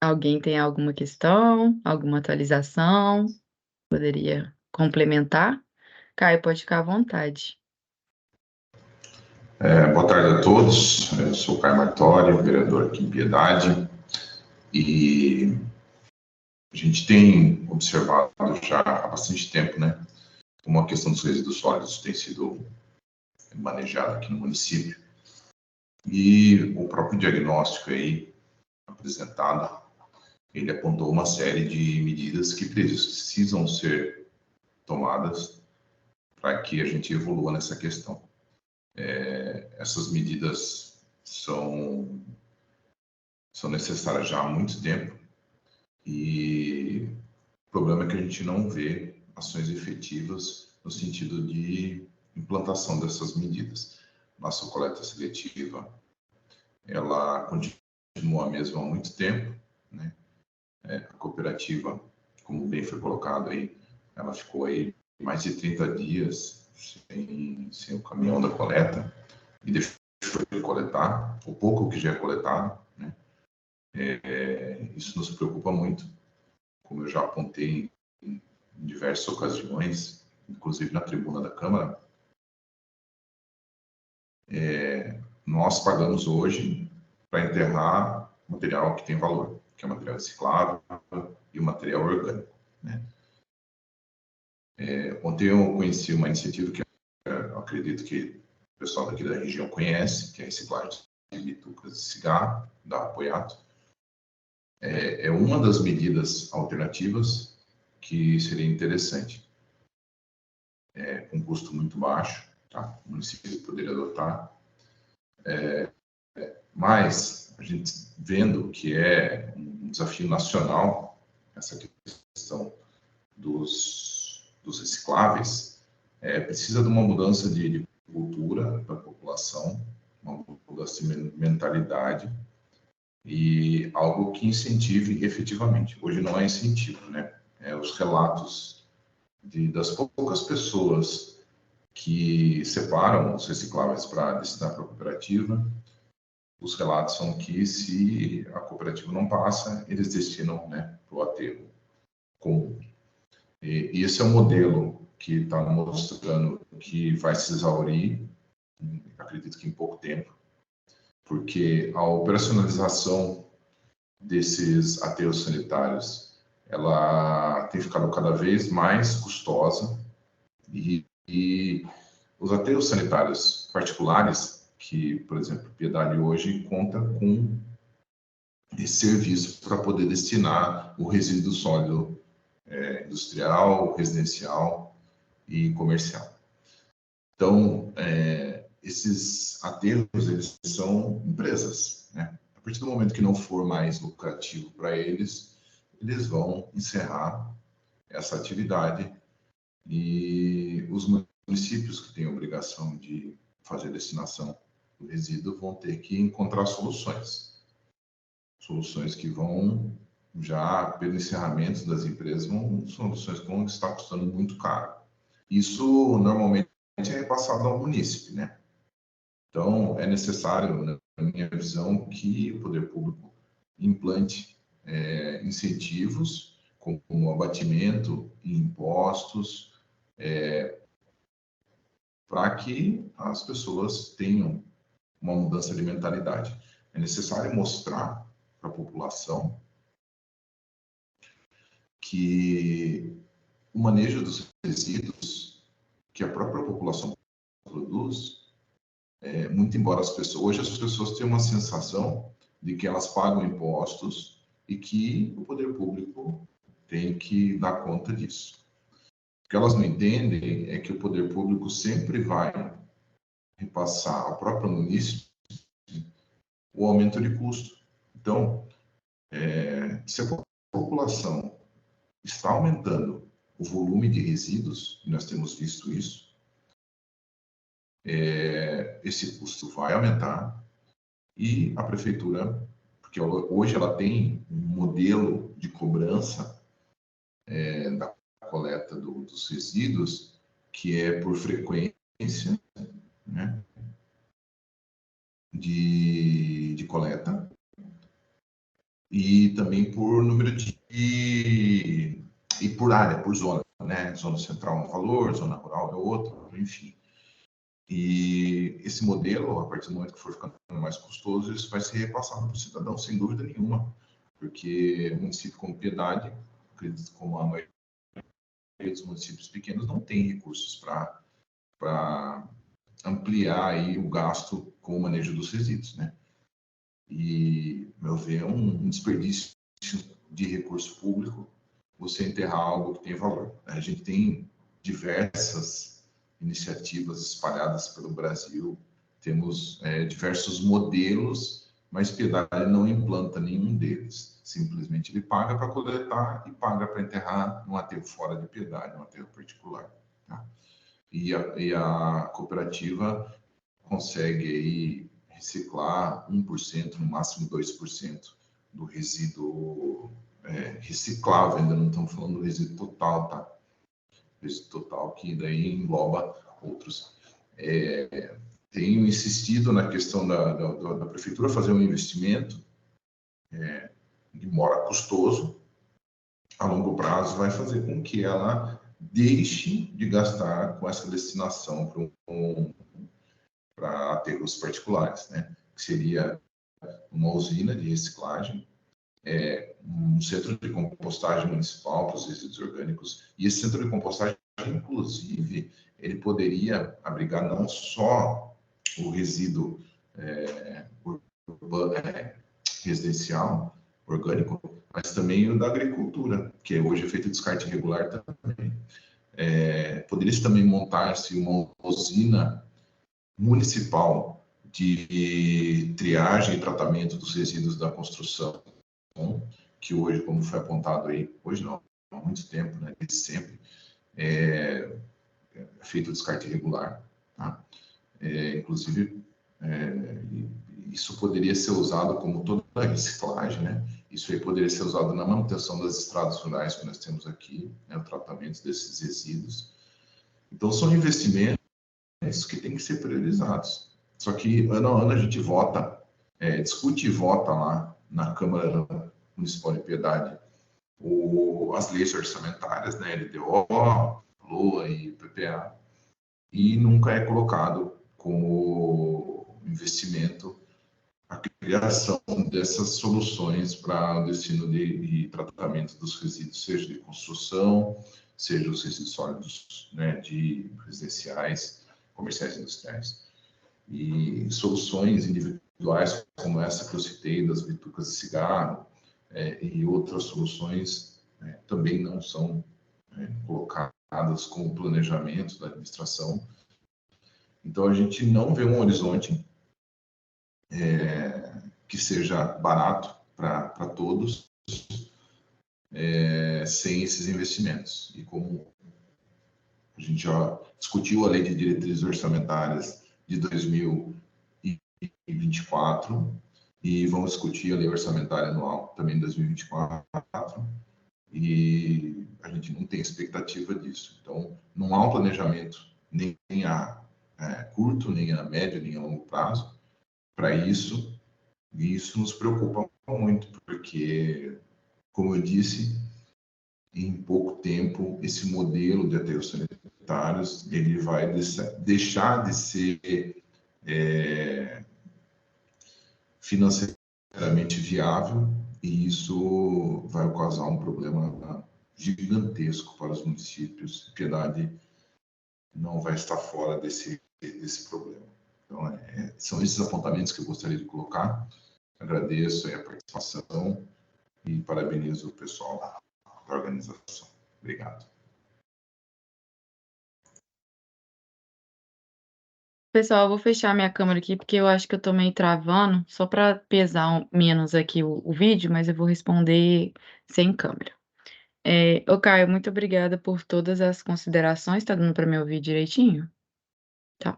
Alguém tem alguma questão, alguma atualização? Poderia complementar? Caio, pode ficar à vontade. Boa tarde a todos. Eu sou o Caio Martório, vereador aqui em Piedade, e a gente tem observado já há bastante tempo, né, como a questão dos resíduos sólidos tem sido manejada aqui no município, e o próprio diagnóstico aí apresentado, ele apontou uma série de medidas que precisam ser tomadas para que a gente evolua nessa questão. Essas medidas são necessárias já há muito tempo, e o problema é que a gente não vê ações efetivas no sentido de implantação dessas medidas. Nossa coleta seletiva, ela continua a mesma há muito tempo, né? A cooperativa, como bem foi colocado aí, ela ficou aí mais de 30 dias sem o caminhão da coleta, e deixou de coletar o pouco que já é coletado, né? Isso nos preocupa muito, como eu já apontei em diversas ocasiões, inclusive na tribuna da Câmara. Nós pagamos hoje para enterrar material que tem valor, que é material reciclável e o material orgânico, né? Ontem eu conheci uma iniciativa que eu acredito que o pessoal daqui da região conhece, que é a reciclagem de bitucas de cigarro, da Apoiato. É uma das medidas alternativas que seria interessante. Com custo muito baixo, tá? O município poderia adotar. Mas a gente vendo que é um desafio nacional essa questão dos recicláveis, precisa de uma mudança de cultura da população, uma mudança de mentalidade, e algo que incentive efetivamente. Hoje não é incentivo, né? Os relatos das poucas pessoas que separam os recicláveis para destinar para a cooperativa, os relatos são que, se a cooperativa não passa, eles destinam, né, para o aterro comum. E esse é um modelo que está mostrando que vai se exaurir, acredito que em pouco tempo, porque a operacionalização desses aterros sanitários, ela tem ficado cada vez mais custosa, e os aterros sanitários particulares, que, por exemplo, Piedade hoje conta com esse serviço para poder destinar o resíduo sólido industrial, residencial e comercial. Então, esses aterros, eles são empresas, né? A partir do momento que não for mais lucrativo para eles, eles vão encerrar essa atividade, e os municípios que têm a obrigação de fazer a destinação do resíduo vão ter que encontrar soluções que vão, já pelo encerramento das empresas, soluções que vão estar custando muito caro. Isso normalmente é repassado ao município, né? Então, é necessário, na minha visão, que o poder público implante incentivos, como abatimento em impostos, para que as pessoas tenham uma mudança de mentalidade. É necessário mostrar para a população que o manejo dos resíduos que a própria população produz, muito embora hoje as pessoas tenham uma sensação de que elas pagam impostos e que o poder público tem que dar conta disso. O que elas não entendem é que o poder público sempre vai repassar ao próprio município o aumento de custo. Então, se a população está aumentando o volume de resíduos, e nós temos visto isso, esse custo vai aumentar, e a prefeitura, porque hoje ela tem um modelo de cobrança da coleta dos resíduos, que é por frequência, né, de coleta, e também por número e por área, por zona, né? Zona central é um valor, zona rural é outro, enfim. E esse modelo, a partir do momento que for ficando mais custoso, isso vai ser repassado para o cidadão, sem dúvida nenhuma, porque o município como Piedade, acredito como a maioria dos municípios pequenos, não tem recursos para ampliar aí o gasto com o manejo dos resíduos, né? E, meu ver, é um desperdício de recurso público você enterrar algo que tem valor. A gente tem diversas iniciativas espalhadas pelo Brasil, temos diversos modelos, mas Piedade não implanta nenhum deles. Simplesmente ele paga para coletar e paga para enterrar num aterro fora de Piedade, num aterro particular. Tá? E a cooperativa consegue aí reciclar 1%, no máximo 2% do resíduo reciclável. Ainda não estamos falando do resíduo total, tá? Resíduo total que daí engloba outros. Tenho insistido na questão da prefeitura fazer um investimento, embora custoso, a longo prazo vai fazer com que ela deixe de gastar com essa destinação para aterros particulares, né? Que seria uma usina de reciclagem, um centro de compostagem municipal para os resíduos orgânicos, e esse centro de compostagem, inclusive, ele poderia abrigar não só o resíduo residencial orgânico, mas também o da agricultura, que hoje é feito descarte irregular também. Poderia-se também montar-se uma usina municipal de triagem e tratamento dos resíduos da construção, que hoje, como foi apontado aí, hoje não, há muito tempo, né, desde sempre, é feito descarte irregular. Tá? Inclusive, isso poderia ser usado como toda a reciclagem, né? Isso aí poderia ser usado na manutenção das estradas rurais que nós temos aqui, né, o tratamento desses resíduos. Então, são investimentos que têm que ser priorizados. Só que, ano a ano, a gente vota, discute e vota lá na Câmara Municipal de Piedade as leis orçamentárias, né, LDO, LOA e PPA, e nunca é colocado como investimento a criação dessas soluções para o destino de tratamento dos resíduos, seja de construção, seja os resíduos sólidos, né, de residenciais, comerciais e industriais. E soluções individuais como essa que eu citei, das bitucas de cigarro, e outras soluções também não são colocadas como planejamento da administração. Então, a gente não vê um horizonte que seja barato para todos, sem esses investimentos. E como a gente já discutiu a Lei de Diretrizes Orçamentárias de 2024, e vamos discutir a Lei Orçamentária Anual também de 2024, e a gente não tem expectativa disso. Então, não há um planejamento nem a curto, nem a médio, nem a longo prazo para isso, e isso nos preocupa muito, porque, como eu disse, em pouco tempo, esse modelo de aterros sanitários ele vai deixar de ser financeiramente viável, e isso vai causar um problema gigantesco para os municípios. Piedade não vai estar fora desse problema. Então, são esses apontamentos que eu gostaria de colocar. Agradeço a participação e parabenizo o pessoal da organização. Obrigado. Pessoal, eu vou fechar minha câmera aqui, porque eu acho que eu tô meio travando, só para pesar menos aqui o vídeo, mas eu vou responder sem câmera. Ô Caio, muito obrigada por todas as considerações. Tá dando para me ouvir direitinho? Tá.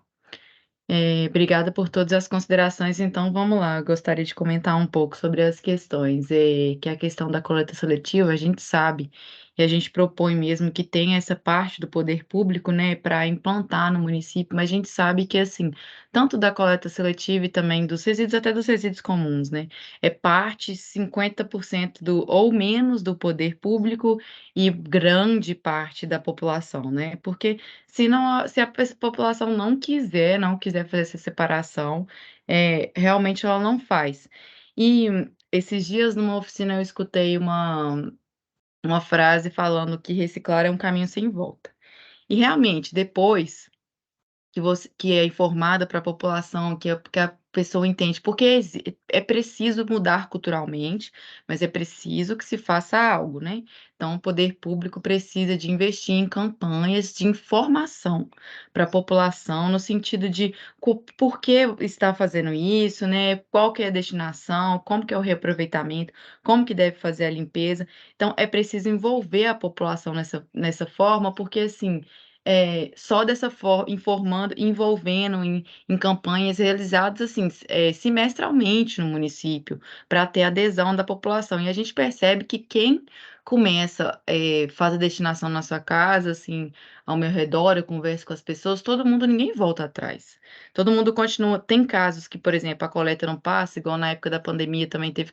Obrigada por todas as considerações. Então, vamos lá. Eu gostaria de comentar um pouco sobre as questões. Que a questão da coleta seletiva, a gente sabe, e a gente propõe mesmo que tenha essa parte do poder público, né, para implantar no município, mas a gente sabe que, assim, tanto da coleta seletiva e também dos resíduos, até dos resíduos comuns, né, é parte 50% ou menos do poder público e grande parte da população, né, porque se a população não quiser fazer essa separação, realmente ela não faz. E esses dias, numa oficina, eu escutei uma frase falando que reciclar é um caminho sem volta. E realmente, depois que é informada para a população, que a pessoa entende, porque é preciso mudar culturalmente, mas é preciso que se faça algo, né. Então o poder público precisa de investir em campanhas de informação para a população, no sentido de por que está fazendo isso, né, qual que é a destinação, como que é o reaproveitamento, como que deve fazer a limpeza. Então é preciso envolver a população nessa forma, porque assim, só dessa forma, informando, envolvendo em campanhas realizadas, assim, semestralmente no município, para ter adesão da população. E a gente percebe que quem começa, faz a destinação na sua casa, assim, ao meu redor, eu converso com as pessoas, todo mundo, ninguém volta atrás. Todo mundo continua. Tem casos que, por exemplo, a coleta não passa, igual na época da pandemia também teve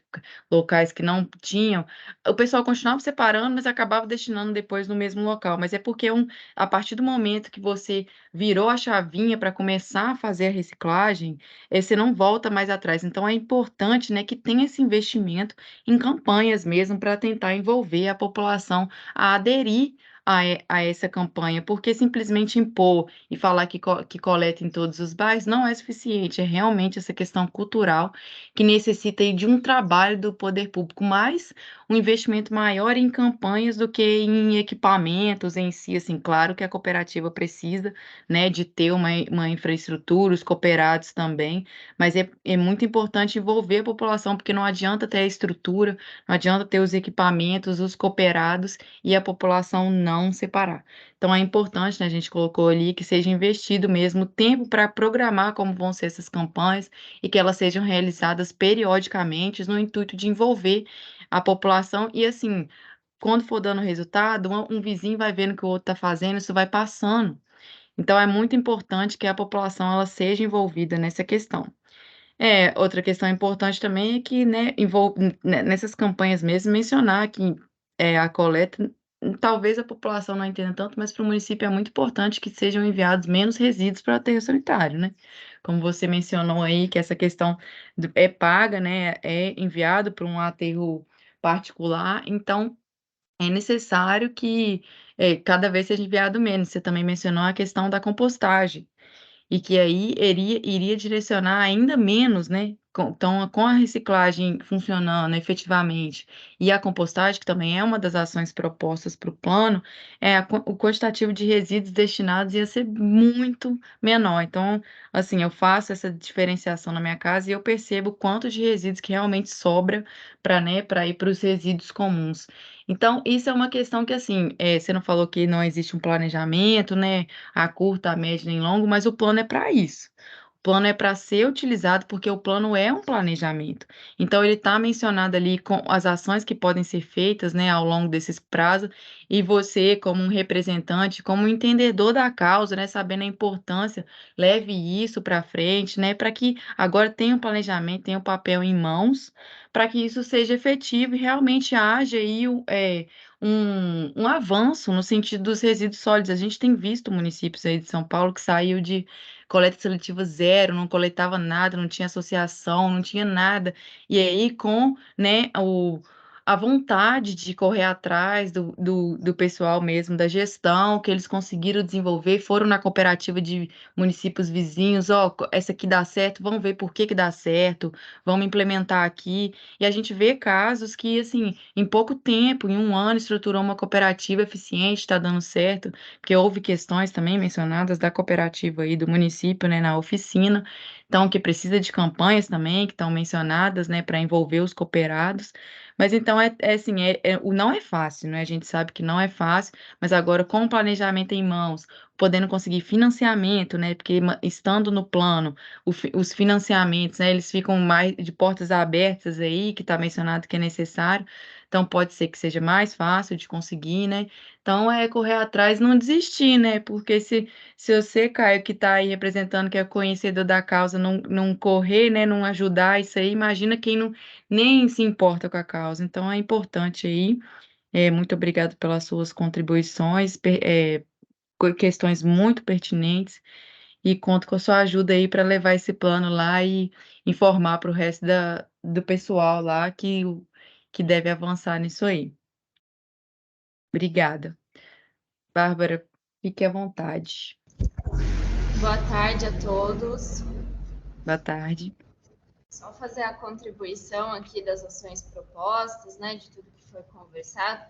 locais que não tinham, o pessoal continuava separando, mas acabava destinando depois no mesmo local. Mas é porque a partir do momento que você virou a chavinha para começar a fazer a reciclagem, você não volta mais atrás. Então é importante, né, que tenha esse investimento em campanhas mesmo para tentar envolver a população a aderir a essa campanha, porque simplesmente impor e falar que coleta em todos os bairros não é suficiente, é realmente essa questão cultural que necessita aí de um trabalho do poder público, mais um investimento maior em campanhas do que em equipamentos em si, assim, claro que a cooperativa precisa, né, de ter uma infraestrutura, os cooperados também, mas é muito importante envolver a população, porque não adianta ter a estrutura, não adianta ter os equipamentos, os cooperados, e a população não separar. Então é importante, né, a gente colocou ali que seja investido mesmo tempo para programar como vão ser essas campanhas e que elas sejam realizadas periodicamente no intuito de envolver a população e assim, quando for dando resultado, um vizinho vai vendo o que o outro está fazendo, isso vai passando. Então é muito importante que a população ela seja envolvida nessa questão. Outra questão importante também é que, né, nessas campanhas mesmo, mencionar que a coleta, talvez a população não entenda tanto, mas para o município é muito importante que sejam enviados menos resíduos para o aterro sanitário, né? Como você mencionou aí, que essa questão é paga, né? É enviado para um aterro particular, então é necessário que cada vez seja enviado menos. Você também mencionou a questão da compostagem. E que aí iria direcionar ainda menos, né, então, com a reciclagem funcionando efetivamente e a compostagem, que também é uma das ações propostas para o plano, o quantitativo de resíduos destinados ia ser muito menor. Então, assim, eu faço essa diferenciação na minha casa e eu percebo quanto de resíduos que realmente sobra para, né, para ir para os resíduos comuns. Então, isso é uma questão que, assim, você não falou que não existe um planejamento, né, a curto, a médio nem longo, mas o plano é para isso. O plano é para ser utilizado porque o plano é um planejamento. Então, ele está mencionado ali com as ações que podem ser feitas, né, ao longo desses prazos, e você, como um representante, como um entendedor da causa, né, sabendo a importância, leve isso para frente, né, para que agora tenha um planejamento, tenha um papel em mãos, para que isso seja efetivo e realmente haja aí um avanço no sentido dos resíduos sólidos. A gente tem visto municípios aí de São Paulo que saiu de coleta seletiva zero, não coletava nada, não tinha associação, não tinha nada. E aí, com, né, a vontade de correr atrás do pessoal mesmo, da gestão, que eles conseguiram desenvolver, foram na cooperativa de municípios vizinhos, essa aqui dá certo, vamos ver por que que dá certo, vamos implementar aqui. E a gente vê casos que, assim, em pouco tempo, em um ano, estruturou uma cooperativa eficiente, está dando certo, porque houve questões também mencionadas da cooperativa aí do município, né, na oficina, então, que precisa de campanhas também, que estão mencionadas, né, para envolver os cooperados. Mas então, assim, não é fácil, né? A gente sabe que não é fácil, mas agora com o planejamento em mãos, podendo conseguir financiamento, né? Porque estando no plano, os financiamentos, né, eles ficam mais de portas abertas aí, que está mencionado que é necessário, então pode ser que seja mais fácil de conseguir, né? Então é correr atrás, não desistir, né? Porque se você, Caio, que está aí representando, que é conhecedor da causa, não correr, né, não ajudar isso aí, imagina quem não, nem se importa com a causa. Então é importante aí. Muito obrigado pelas suas contribuições, questões muito pertinentes e conto com a sua ajuda aí para levar esse plano lá e informar para o resto do pessoal lá que deve avançar nisso aí. Obrigada. Bárbara, fique à vontade. Boa tarde a todos. Boa tarde. Só fazer a contribuição aqui das ações propostas, né, de tudo que foi conversado.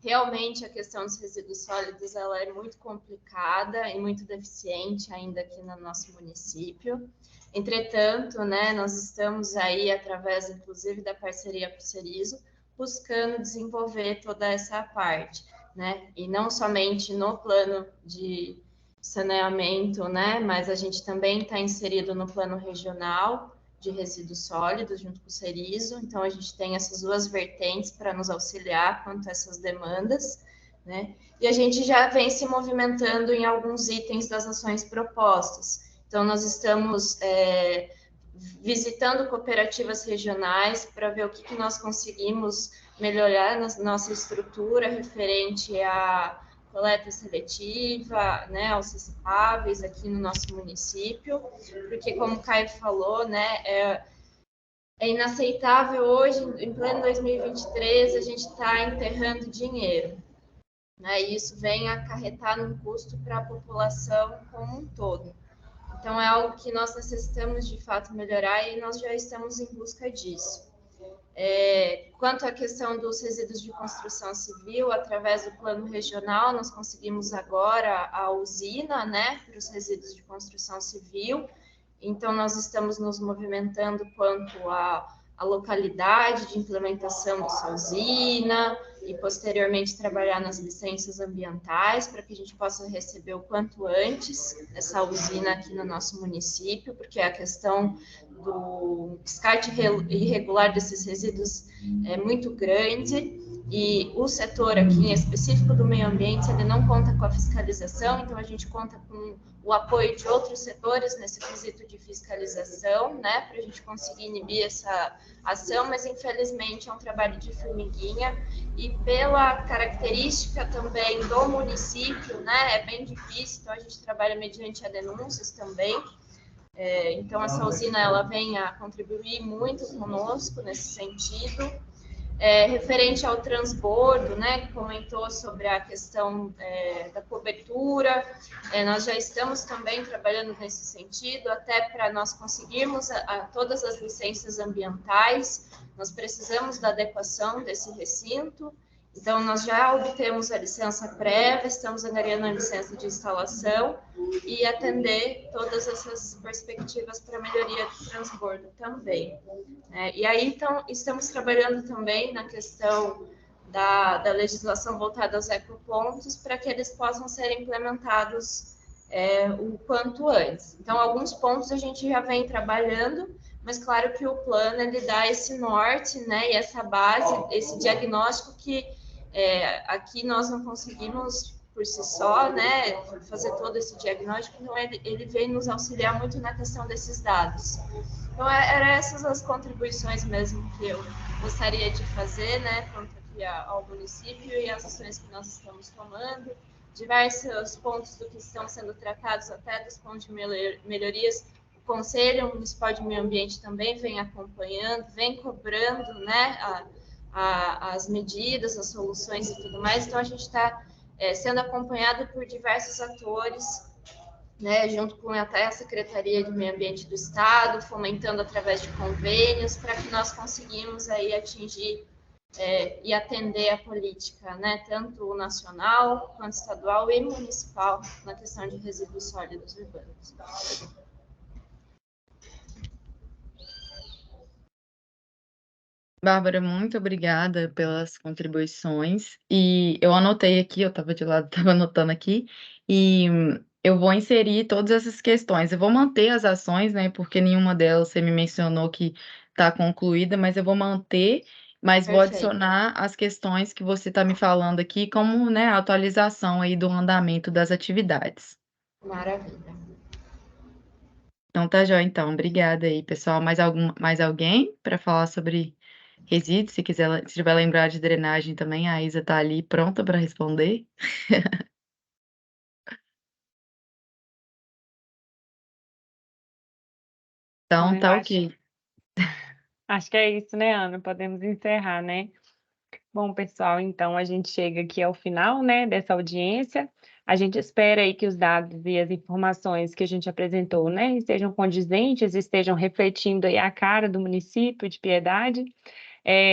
Realmente a questão dos resíduos sólidos ela é muito complicada e muito deficiente ainda aqui no nosso município. Entretanto, né, nós estamos aí, através inclusive da parceria com o Cerizo, buscando desenvolver toda essa parte, né? E não somente no plano de saneamento, né? Mas a gente também está inserido no plano regional de resíduos sólidos, junto com o Cerizo. Então, a gente tem essas duas vertentes para nos auxiliar quanto a essas demandas, né? E a gente já vem se movimentando em alguns itens das ações propostas. Então, nós estamos visitando cooperativas regionais para ver o que nós conseguimos melhorar na nossa estrutura referente à coleta seletiva, né, aos recicláveis aqui no nosso município, porque, como o Caio falou, né, é inaceitável hoje, em pleno 2023, a gente está enterrando dinheiro, né, e isso vem acarretar num custo para a população como um todo. Então, é algo que nós necessitamos, de fato, melhorar e nós já estamos em busca disso. Quanto à questão dos resíduos de construção civil, através do plano regional, nós conseguimos agora a usina, né, para os resíduos de construção civil. Então, nós estamos nos movimentando quanto à a localidade de implementação dessa usina e, posteriormente, trabalhar nas licenças ambientais para que a gente possa receber o quanto antes essa usina aqui no nosso município, porque a questão do descarte irregular desses resíduos é muito grande e o setor aqui, em específico do meio ambiente, ele não conta com a fiscalização, então a gente conta com o apoio de outros setores nesse quesito de fiscalização, né, para a gente conseguir inibir essa ação, mas infelizmente é um trabalho de formiguinha e pela característica também do município, né, é bem difícil, então a gente trabalha mediante a denúncias também. Então essa usina ela vem a contribuir muito conosco nesse sentido. Referente ao transbordo, né, que comentou sobre a questão da cobertura, nós já estamos também trabalhando nesse sentido, até para nós conseguirmos todas as licenças ambientais, nós precisamos da adequação desse recinto, então nós já obtemos a licença prévia, estamos angariando a licença de instalação e atender todas essas perspectivas para melhoria do transbordo também. E aí, então, estamos trabalhando também na questão da legislação voltada aos ecopontos para que eles possam ser implementados o quanto antes. Então, alguns pontos a gente já vem trabalhando, mas claro que o plano ele dá esse norte, né, e essa base, esse diagnóstico que aqui nós não conseguimos por si só, né, fazer todo esse diagnóstico, então ele vem nos auxiliar muito na questão desses dados. Então, eram essas as contribuições mesmo que eu gostaria de fazer, né, quanto aqui ao município e as ações que nós estamos tomando, diversos pontos do que estão sendo tratados, até dos pontos de melhorias. O Conselho Municipal de Meio Ambiente também vem acompanhando, vem cobrando, né, as medidas, as soluções e tudo mais. Então, a gente está sendo acompanhado por diversos atores, né, junto com até a Secretaria de Meio Ambiente do Estado, fomentando através de convênios, para que nós conseguimos aí atingir e atender a política, né, tanto nacional, quanto estadual e municipal, na questão de resíduos sólidos urbanos. Bárbara, muito obrigada pelas contribuições. E eu anotei aqui, eu estava de lado, estava anotando aqui, e eu vou inserir todas essas questões. Eu vou manter as ações, né? Porque nenhuma delas você me mencionou que está concluída, mas eu vou manter, mas vou Perfeito. adicionar as questões que você está me falando aqui, como, né, a atualização aí do andamento das atividades. Maravilha. Então tá jóia, então. Obrigada aí, pessoal. Mais alguém para falar sobre resíduos? Se tiver lembrar de drenagem também, a Isa tá ali pronta para responder. Então Bom, eu tá acho, ok. acho que é isso, né, Ana? Podemos encerrar, né? Bom, pessoal, então a gente chega aqui ao final, né, dessa audiência. A gente espera aí que os dados e as informações que a gente apresentou, né, estejam condizentes, estejam refletindo aí a cara do município de Piedade.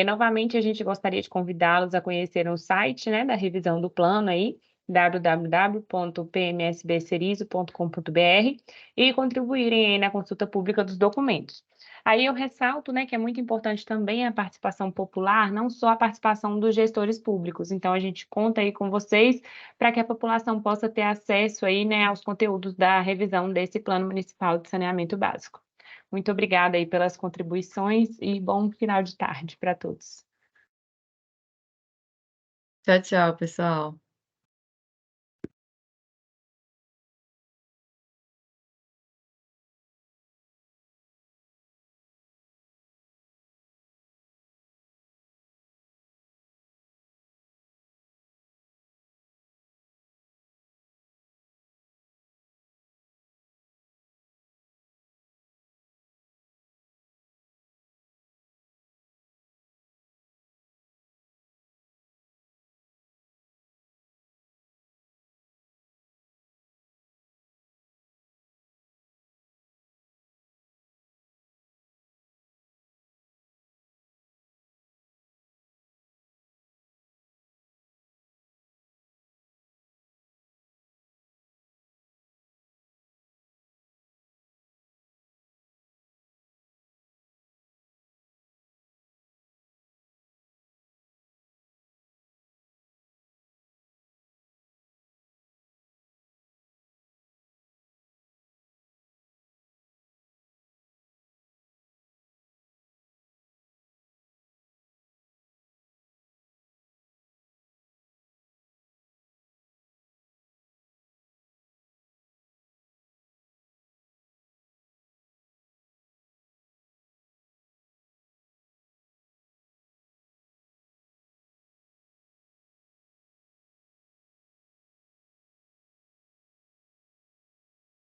Novamente, a gente gostaria de convidá-los a conhecer o site, né, da revisão do plano aí, www.pmsbcerizo.com.br, e contribuírem aí na consulta pública dos documentos. Aí eu ressalto, né, que é muito importante também a participação popular, não só a participação dos gestores públicos. Então, a gente conta aí com vocês para que a população possa ter acesso aí, né, aos conteúdos da revisão desse Plano Municipal de Saneamento Básico. Muito obrigada aí pelas contribuições e bom final de tarde para todos. Tchau, tchau, pessoal.